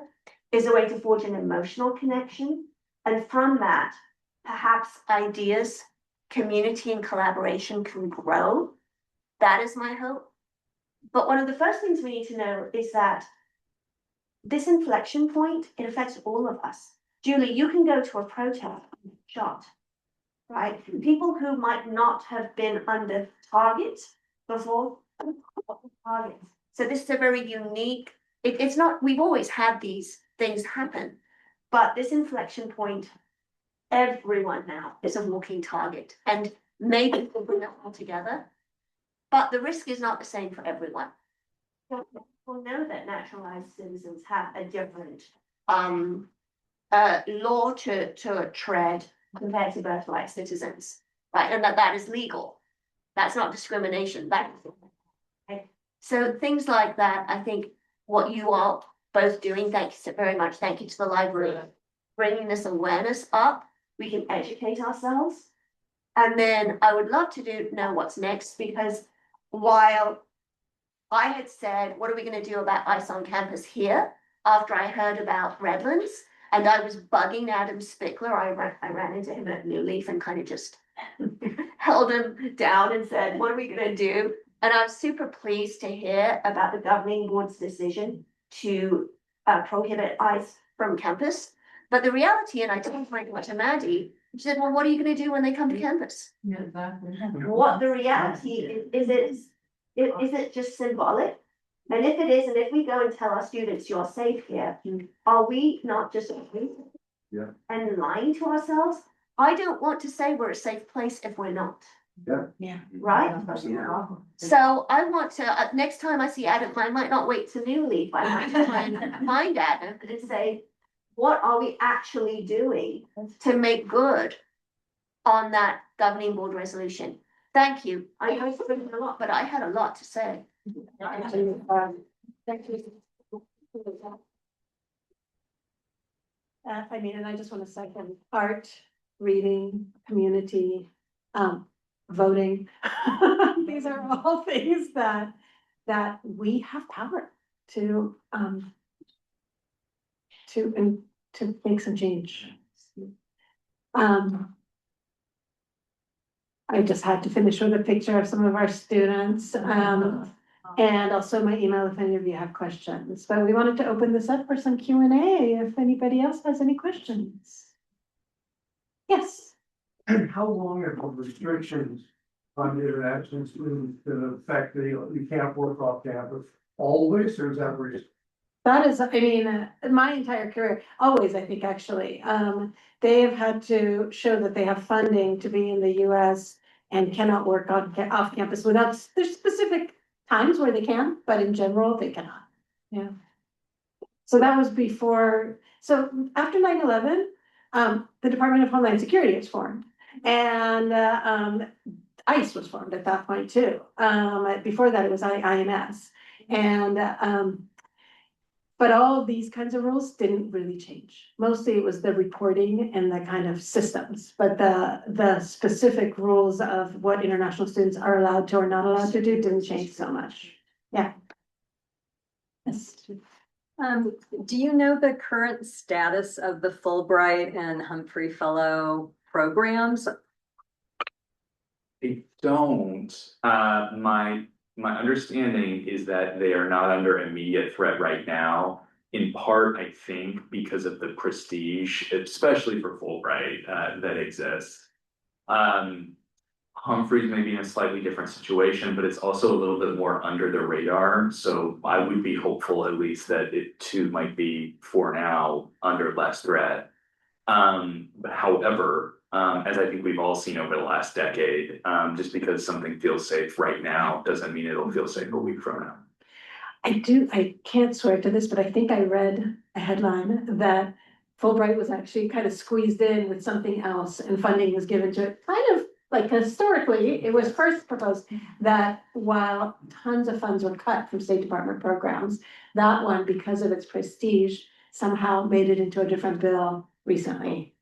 is a way to forge an emotional connection. And from that, perhaps ideas, community and collaboration can grow. That is my hope. But one of the first things we need to know is that this inflection point, it affects all of us. Julie, you can go to a protest shot. Right? People who might not have been under target before. Targets. So this is a very unique, it's not, we've always had these things happen, but this inflection point, everyone now is a walking target, and maybe we'll bring that all together. But the risk is not the same for everyone. We'll know that naturalized citizens have a different law to tread compared to birthright citizens, right? And that is legal. That's not discrimination. That is okay. So things like that, I think what you are both doing, thank you so very much. Thank you to the library, bringing this awareness up. We can educate ourselves. And then I would love to know what's next, because while I had said, what are we going to do about ICE on campus here? After I heard about Redlands, and I was bugging Adam Spickler, I ran into him at New Leaf and kind of just held him down and said, what are we going to do? And I was super pleased to hear about the governing board's decision to prohibit ICE from campus. But the reality, and I told to Maddie, she said, well, what are you going to do when they come to campus? Yeah, exactly. What the reality is it just symbolic? And if it is, and if we go and tell our students you're safe here, are we not just and lying to ourselves? I don't want to say we're a safe place if we're not. Yeah. Right? So I want to, next time I see Adam, I might not wait to New Leaf, I might try and find Adam and say, what are we actually doing to make good on that governing board resolution? Thank you. I know it's been a lot, but I had a lot to say. Thank you. I mean, and I just want to second art, reading, community, voting. These are all things that we have power to make some change. I just had to finish with a picture of some of our students, and also my email if any of you have questions. But we wanted to open this up for some Q&A if anybody else has any questions. Yes. How long have the restrictions on international students been affect you can't work off campus always, or is that recent? That is, I mean, my entire career, always, I think, actually, they have had to show that they have funding to be in the US and cannot work off campus without, there's specific times where they can, but in general, they cannot. Yeah. So that was before, so after 9/11, the Department of Homeland Security was formed, and ICE was formed at that point too. Before that, it was INS, and but all of these kinds of rules didn't really change. Mostly it was the reporting and the kind of systems, but the specific rules of what international students are allowed to or not allowed to do didn't change so much. Yeah. Yes. Do you know the current status of the Fulbright and Humphrey Fellow programs? I don't. My understanding is that they are not under immediate threat right now, in part, I think, because of the prestige, especially for Fulbright, that exists. Humphrey's may be in a slightly different situation, but it's also a little bit more under the radar. So I would be hopeful at least that it too might be, for now, under less threat. But however, as I think we've all seen over the last decade, just because something feels safe right now doesn't mean it'll feel safe a week from now. I can't swear to this, but I think I read a headline that Fulbright was actually kind of squeezed in with something else and funding was given to it. Kind of like historically, it was first proposed that while tons of funds were cut from State Department programs, that one, because of its prestige, somehow made it into a different bill recently.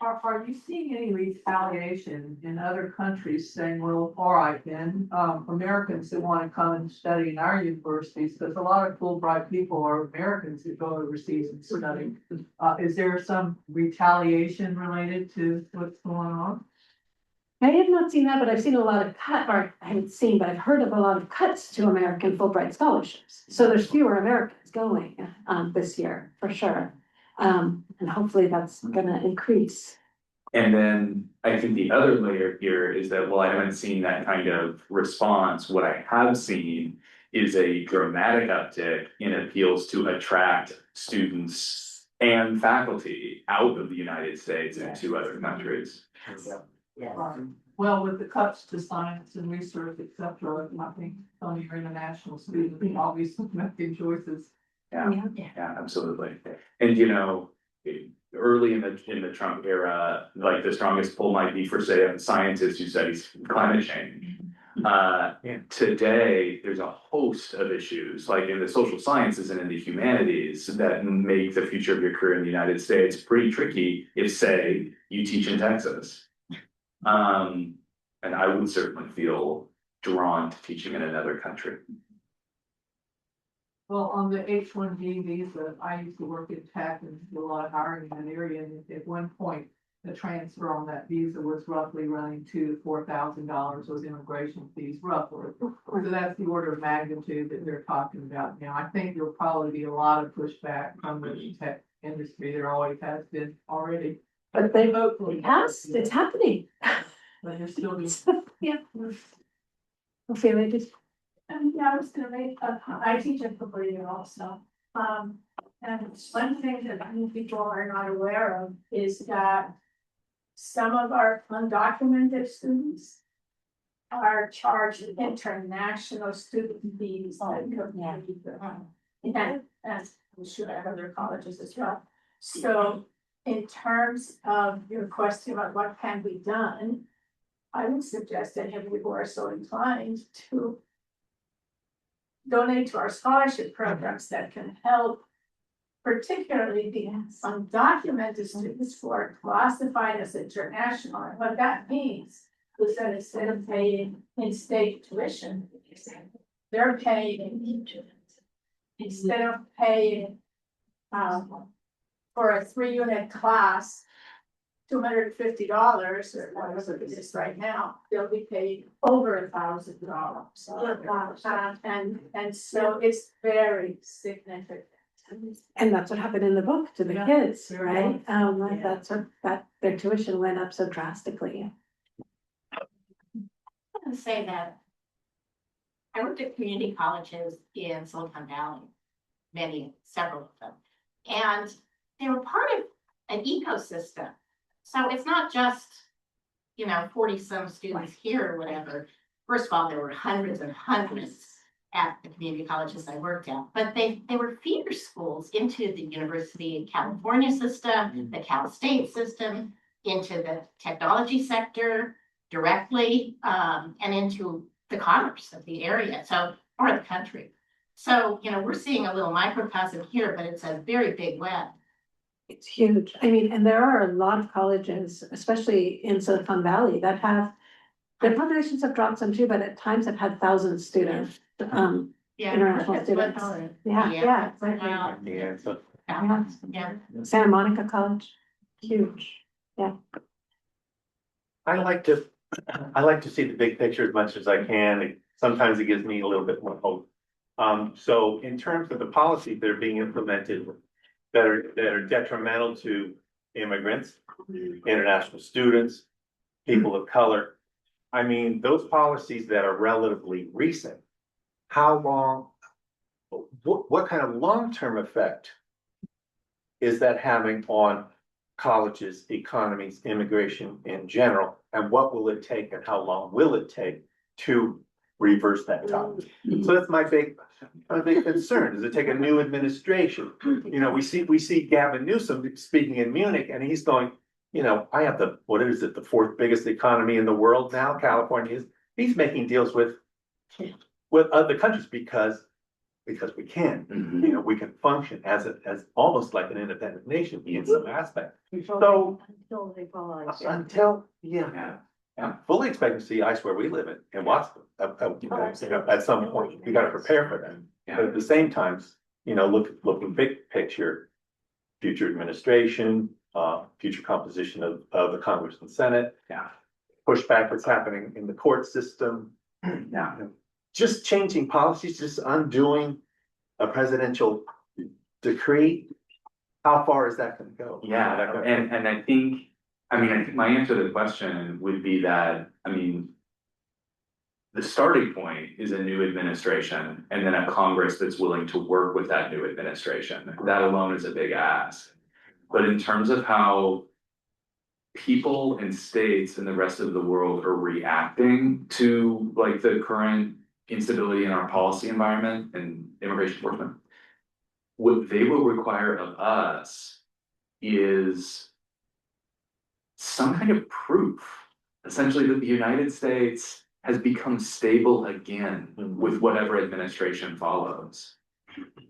Are you seeing any retaliation in other countries saying, well, all right, then, Americans who want to come and study in our universities, because a lot of Fulbright people are Americans who go overseas and study. Is there some retaliation related to what's going on? I have not seen that, but I've seen a lot of I haven't seen, but I've heard of a lot of cuts to American Fulbright scholarships. So there's fewer Americans going this year, for sure. And hopefully that's gonna increase. And then I think the other layer here is that, well, I haven't seen that kind of response. What I have seen is a dramatic uptick in appeals to attract students and faculty out of the United States into other countries. Well, with the cuts to science and research, et cetera, I think some of your international students obviously making choices. Yeah, absolutely. And you know, early in the Trump era, like the strongest pull might be for, say, a scientist who studies climate change. Today, there's a host of issues, like in the social sciences and in the humanities, that make the future of your career in the United States pretty tricky if, say, you teach in Texas. And I would certainly feel drawn to teaching in another country. Well, on the H-1B visa, I used to work in tech and do a lot of hiring in that area, and at one point, the transfer on that visa was roughly running $2,000 to $4,000 was immigration fees roughly. So that's the order of magnitude that they're talking about now. I think there'll probably be a lot of pushback from the tech industry. There always has been already. But they Hopefully. it's happening. But there's still be. Yeah. Ophelia, just. Yeah, I was gonna make, I teach at Pavilion also. And one thing that many people are not aware of is that some of our undocumented students are charged international student fees that come and I'm sure at other colleges as well. So in terms of your question about what can be done, I would suggest that if we were so inclined to donate to our scholarship programs that can help, particularly the undocumented students who are classified as international. And what that means is that instead of paying in-state tuition, they're paying instead of paying for a 3-unit class $250 or whatever it is right now, they'll be paid over $1,000. And so it's very significant. And that's what happened in the book to the kids, right? That's what, that their tuition went up so drastically. To say that I worked at community colleges in Silicon Valley, several of them, and they were part of an ecosystem. So it's not just, 40 some students here or whatever. First of all, there were hundreds and hundreds at the community colleges I worked at, but they were feeder schools into the University of California system, the Cal State system, into the technology sector directly, and into the commerce of the area, or the country. So, we're seeing a little microcosm here, but it's a very big web. It's huge. I mean, and there are a lot of colleges, especially in Silicon Valley, that have, their populations have dropped some too, but at times have had thousands of students, international students. Yeah, exactly. Wow. Yeah. Santa Monica College, huge. Yeah. I like to see the big picture as much as I can. Sometimes it gives me a little bit more hope. So in terms of the policies that are being implemented that are detrimental to immigrants, international students, people of color, I mean, those policies that are relatively recent, how long, what kind of long-term effect is that having on colleges, economies, immigration in general, and what will it take and how long will it take to reverse that tide? So that's my big concern. Does it take a new administration? We see Gavin Newsom speaking in Munich, and he's going, I have the 4th biggest economy in the world now. California is. He's making deals with other countries because we can. We can function as almost like an independent nation in some aspect. So until I'm fully expecting to see ice where we live in Wattsville at some point. We got to prepare for that. But at the same time, looking big picture, future administration, future composition of the Congress and Senate. Pushback that's happening in the court system. Just changing policies, just undoing a presidential decree. how far is that gonna go? Yeah, and I think my answer to the question would be that, the starting point is a new administration and then a Congress that's willing to work with that new administration. That alone is a big ask. But in terms of how people and states and the rest of the world are reacting to like the current instability in our policy environment and immigration enforcement, what they will require of us is some kind of proof, essentially, that the United States has become stable again with whatever administration follows.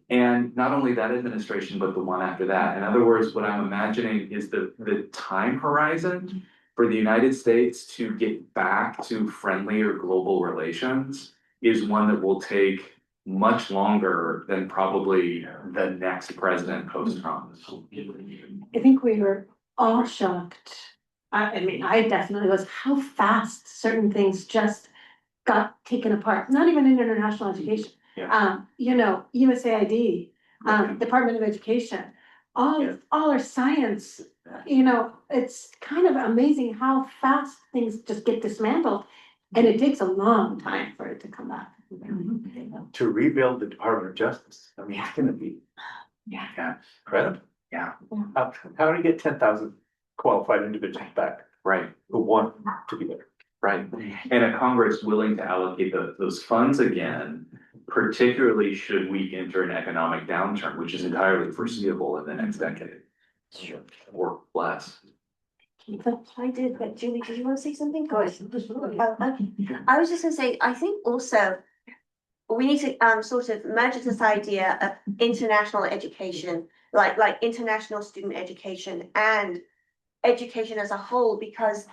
And not only that administration, but the one after that. In other words, what I'm imagining is the time horizon for the United States to get back to friendlier global relations is one that will take much longer than probably the next president post-Trump. I think we were all shocked. I mean, I definitely was, how fast certain things just got taken apart, not even in international education. USAID, Department of Education, all our science, it's kind of amazing how fast things just get dismantled. And it takes a long time for it to come back. To rebuild the Department of Justice, I mean, it's gonna be incredible. Yeah. How do you get 10,000 qualified individuals back Right. who want to be there? Right. And a Congress willing to allocate those funds again, particularly should we enter an economic downturn, which is entirely foreseeable in the next decade. Sure. Or less. I did, but Julie, did you want to say something? Go ahead. I was just gonna say, I think also we need to sort of merge this idea of international education, like international student education and education as a whole, because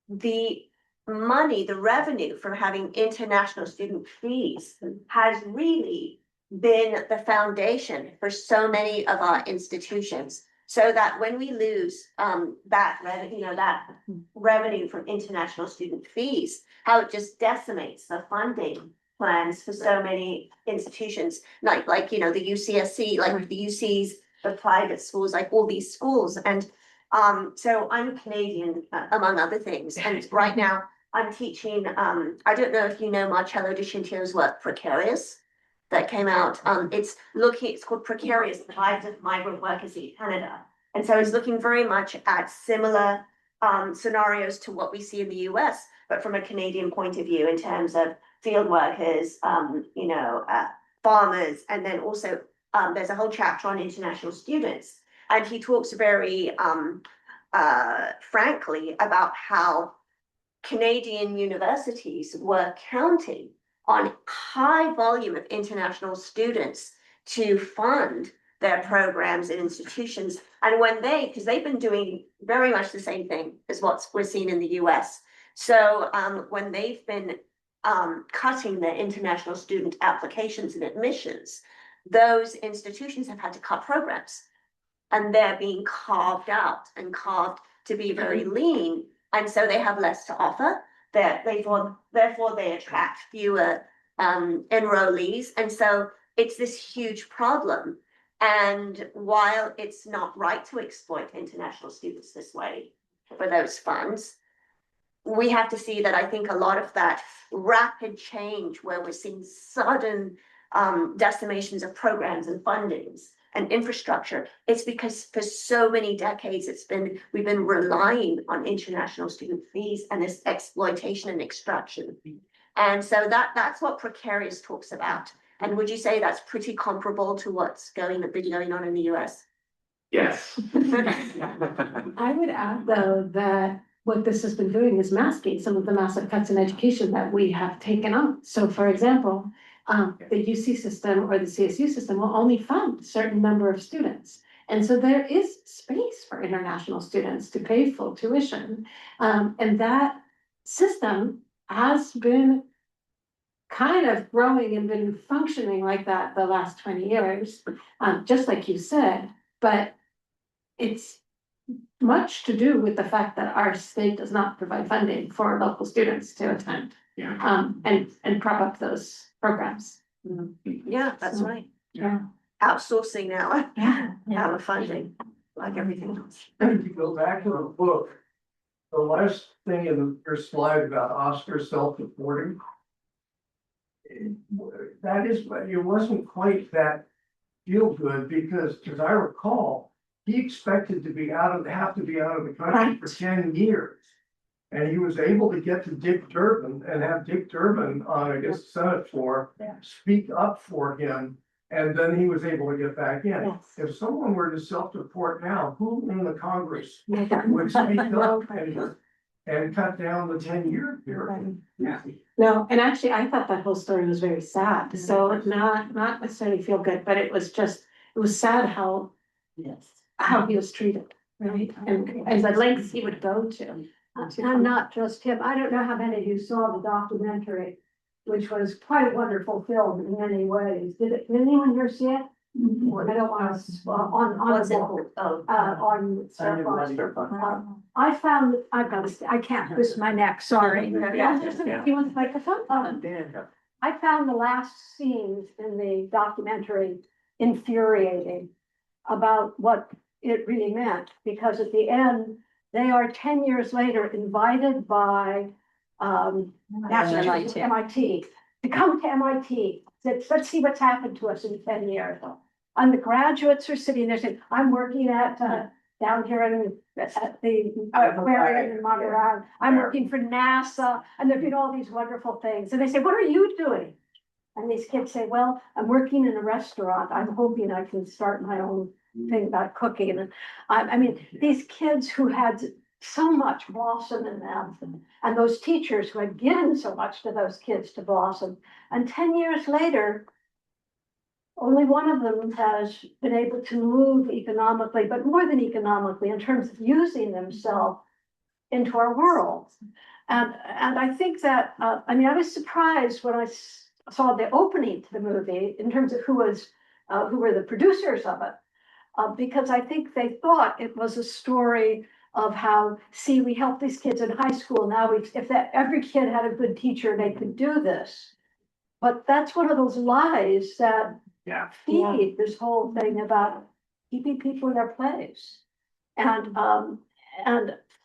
the money, the revenue from having international student fees has really been the foundation for so many of our institutions. So that when we lose that revenue from international student fees, how it just decimates the funding plans for so many institutions, like the UCSC, like the UCs, the private schools, like all these schools. And so I'm Canadian, among other things, and right now I'm teaching, I don't know if you know Marcello Di Cintio's work, Precarious, that came out. It's called Precarious, the Lives of Migrant Workers in Canada. And so it's looking very much at similar scenarios to what we see in the US, but from a Canadian point of view in terms of field workers, farmers, and then also there's a whole chapter on international students. And he talks very frankly about how Canadian universities were counting on high volume of international students to fund their programs and institutions. And because they've been doing very much the same thing as what we're seeing in the US. So when they've been cutting their international student applications and admissions, those institutions have had to cut programs. And they're being carved out and carved to be very lean. And so they have less to offer. Therefore, they attract fewer enrollees. And so it's this huge problem. And while it's not right to exploit international students this way for those funds, we have to see that I think a lot of that rapid change where we're seeing sudden decimations of programs and fundings and infrastructure, it's because for so many decades we've been relying on international student fees and this exploitation and extraction. And so that's what Precarious talks about. And would you say that's pretty comparable to what's been going on in the US? Yes. I would add, though, that what this has been doing is masking some of the massive cuts in education that we have taken on. So, for example, the UC system or the CSU system will only fund a certain number of students. And so there is space for international students to pay full tuition. And that system has been kind of growing and been functioning like that the last 20 years, just like you said, but it's much to do with the fact that our state does not provide funding for local students to attend. And prop up those programs. Yeah, that's right. Yeah. outsourcing our, Yeah. our funding, like everything else. If you go back to the book, the last thing in your slide about Oscar self-reporting. That is, it wasn't quite that feel good because, as I recall, he expected to be have to be out of the country for 10 years. And he was able to get to Dick Durbin and have Dick Durbin on, I guess, the Senate floor, speak up for him. And then he was able to get back in. Yes. If someone were to self-report now, who in the Congress would speak up and cut down the 10-year period? No, and actually, I thought that whole story was very sad, so not necessarily feel good, but it was sad how he was treated, right? And the lengths he would go to. And not just him. I don't know how many of you saw the documentary, which was quite a wonderful film in many ways. Did anyone here see it? I don't want to, What's it on. I found, I can't twist my neck, sorry. You want the microphone? I found the last scenes in the documentary infuriating about what it really meant, because at the end, they are 10 years later invited by MIT to come to MIT. Let's see what's happened to us in 10 years. And the graduates are sitting there saying, I'm working at down here at the aquarium in Monterey. I'm working for NASA, and they're doing all these wonderful things. And they say, what are you doing? And these kids say, well, I'm working in a restaurant. I'm hoping I can start my own thing about cooking. And I mean, these kids who had so much blossom in them, and those teachers who had given so much to those kids to blossom. And 10 years later, only one of them has been able to move economically, but more than economically, in terms of using themselves into our world. And I think that, I mean, I was surprised when I saw the opening to the movie in terms of who were the producers of it, because I think they thought it was a story of how, see, we help these kids in high school. Now, every kid had a good teacher, they could do this. But that's one of those lies that feed this whole thing about keeping people in their place. And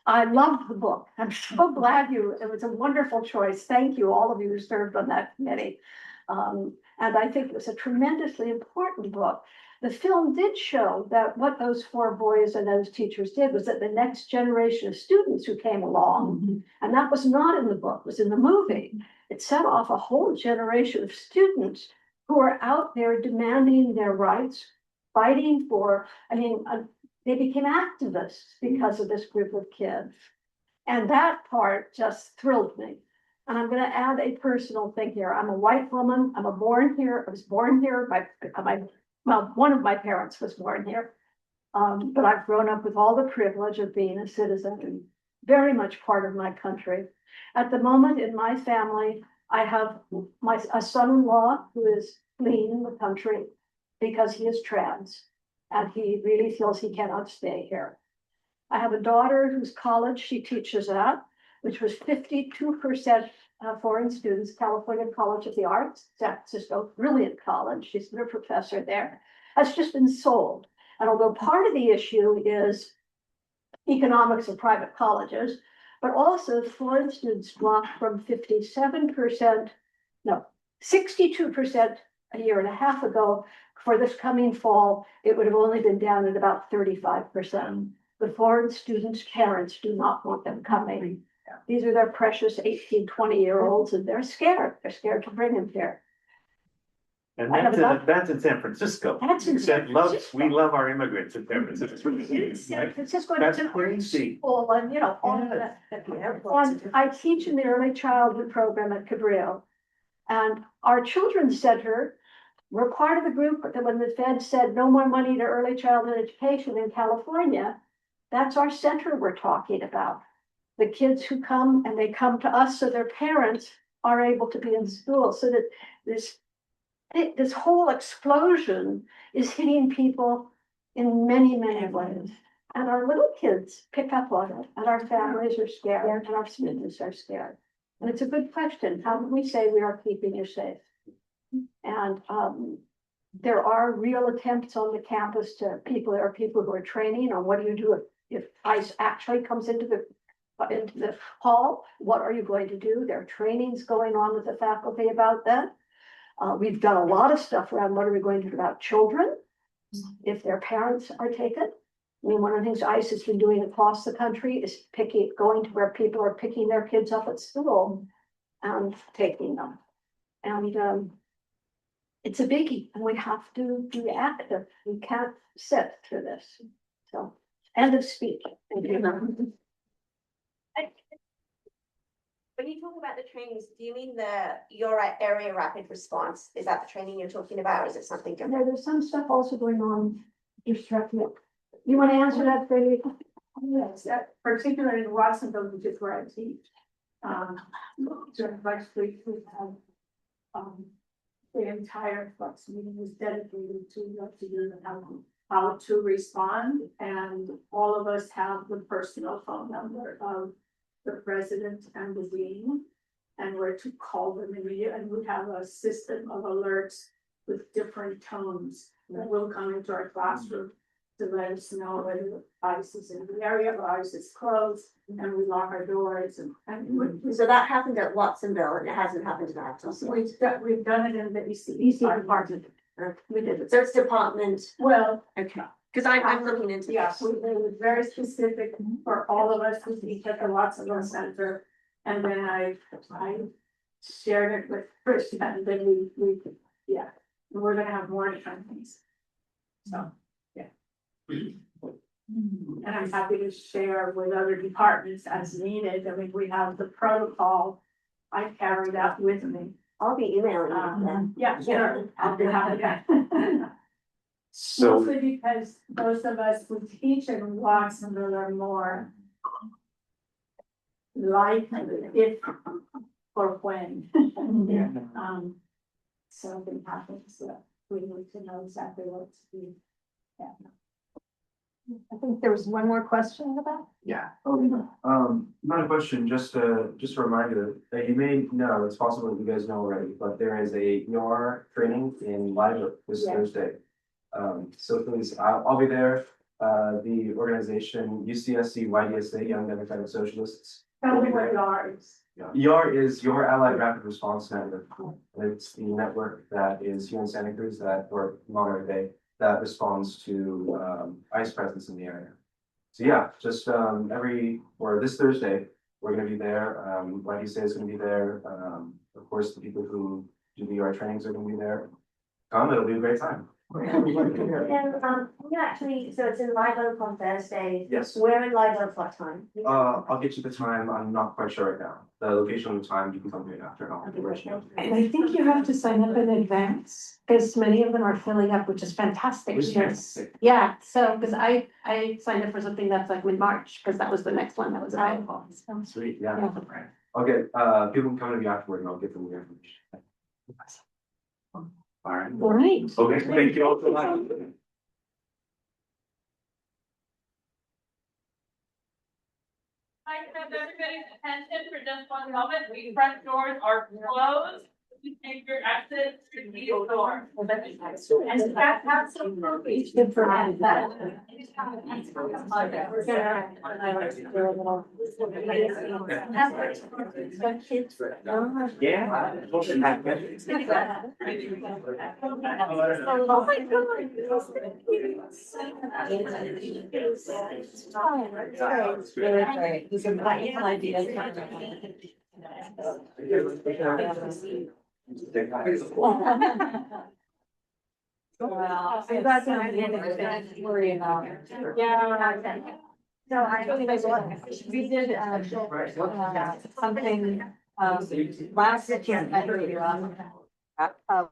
I loved the book. I'm so glad it was a wonderful choice. Thank you, all of you who served on that committee. And I think it was a tremendously important book. The film did show that what those 4 boys and those teachers did was that the next generation of students who came along, and that was not in the book, was in the movie. It set off a whole generation of students who are out there demanding their rights, fighting for, they became activists because of this group of kids. And that part just thrilled me. And I'm going to add a personal thing here. I'm a white woman. I was born here. One of my parents was born here. But I've grown up with all the privilege of being a citizen and very much part of my country. At the moment in my family, I have a son-in-law who is fleeing the country because he is trans and he really feels he cannot stay here. I have a daughter whose college she teaches at, which was 52% foreign students, California College of the Arts, San Francisco, brilliant college. She's been a professor there. Has just been sold. And although part of the issue is economics of private colleges, but also foreign students dropped from 62% a year and a half ago. For this coming fall, it would have only been down at about 35%. The foreign students' parents do not want them coming. These are their precious 18, 20-year-olds, and they're scared. They're scared to bring them here. And that's in San Francisco. That's in San Francisco. We love our immigrants in San Francisco. San Francisco, That's it's an art crazy. school, and all of that. I teach in the early childhood program at Cabrillo, and our children's center, we're part of the group that when the Fed said no more money to early childhood education in California, that's our center we're talking about. The kids who come, and they come to us so their parents are able to be in school, so that this whole explosion is hitting people in many, many ways. And our little kids pick up on it, and our families are scared, and our students are scared. And it's a good question. How do we say we are keeping you safe? And there are real attempts on the campus to there are people who are training on what do you do if ICE actually comes into the hall, what are you going to do? There are trainings going on with the faculty about that. We've done a lot of stuff around what are we going to do about children if their parents are taken. I mean, one of the things ICE has been doing across the country is going to where people are picking their kids up at school and taking them. And it's a biggie, and we have to be active. We can't sit through this. So, end of speech. Thank you. When you talk about the trainings, do you mean your area rapid response? Is that the training you're talking about, or is it something different? No, there's some stuff also going on. You want to answer that, Freddie? Yes, particularly in Watsonville, which is where I teach. During next week, we have the entire flex meeting is dedicated to what to do and how to respond. And all of us have the personal phone number of the president and the dean, and where to call them immediately. And we have a system of alerts with different tones that will come into our classroom to let us know whether the ICE is in the area or ICE is closed, and we lock our doors. And so that happened at Watsonville, and it hasn't happened in Aptos. we've done it in the EC department. We did it. So it's department. Well, okay, because I'm looking into yes, this. it was very specific for all of us who teach at the Watsonville Center, and then I shared it with Chris, and then we yeah, and we're gonna have more trainings. So. And I'm happy to share with other departments as needed. I mean, we have the protocol. I carry that with me. I'll be emailing you. Yeah, sure. I'll be happy to. So, Mostly because those of us who teach in Watsonville are more likely if or when. Something happens, we need to know exactly what to do. Yeah. I think there was one more question about. Yeah, not a question, just a reminder that you may know, it's possible that you guys know already, but there is a ER training in Live this Thursday. So please, I'll be there. The organization UCSC YDSA, Young Democratic Socialists. Tell me what YAR is. YAR is Your Allied Rapid Response Network. It's the network that is here in Santa Cruz or Monterey Bay, that responds to ICE presence in the area. So yeah, just this Thursday, we're gonna be there. YDSA is gonna be there. Of course, the people who do the ER trainings are gonna be there. Come, it'll be a great time. And you actually, so it's in Live Oak on Thursday. Yes. Where in Live Oak, what time? I'll get you the time. I'm not quite sure right now. The location and the time, you can come here after. I'll let you know. And I think you have to sign up in advance, because many of them are filling up, which is fantastic. Yes. Yeah, so, because I signed up for something that's like mid-March, because that was the next one that was available. So, Sweet, yeah. yeah. I'll get, people can come to me afterward and I'll get them the information. All right. All right. okay, thank you all so much. I have everybody's attention for just one moment. The front doors are closed. You take your exit to the door. And that have some movies. Good for that. Yeah. Oh my God. Really great. These are wonderful ideas. Wow. I'm glad to have you. Worry about. Yeah. No, we did, something, last year, I heard you on. Yeah.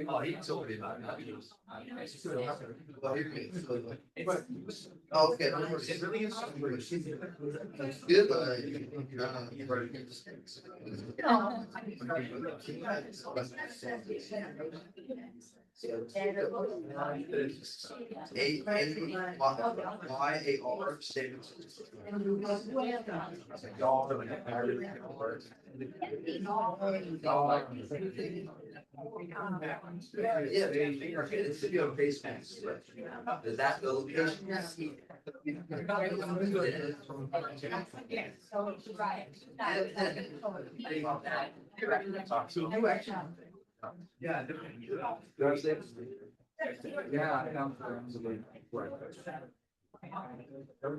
Oh, he told me about that. Okay. It really is. Good, YAR statements. Yeah, it's to be on Facebook. Is that the location? Yeah. Yeah.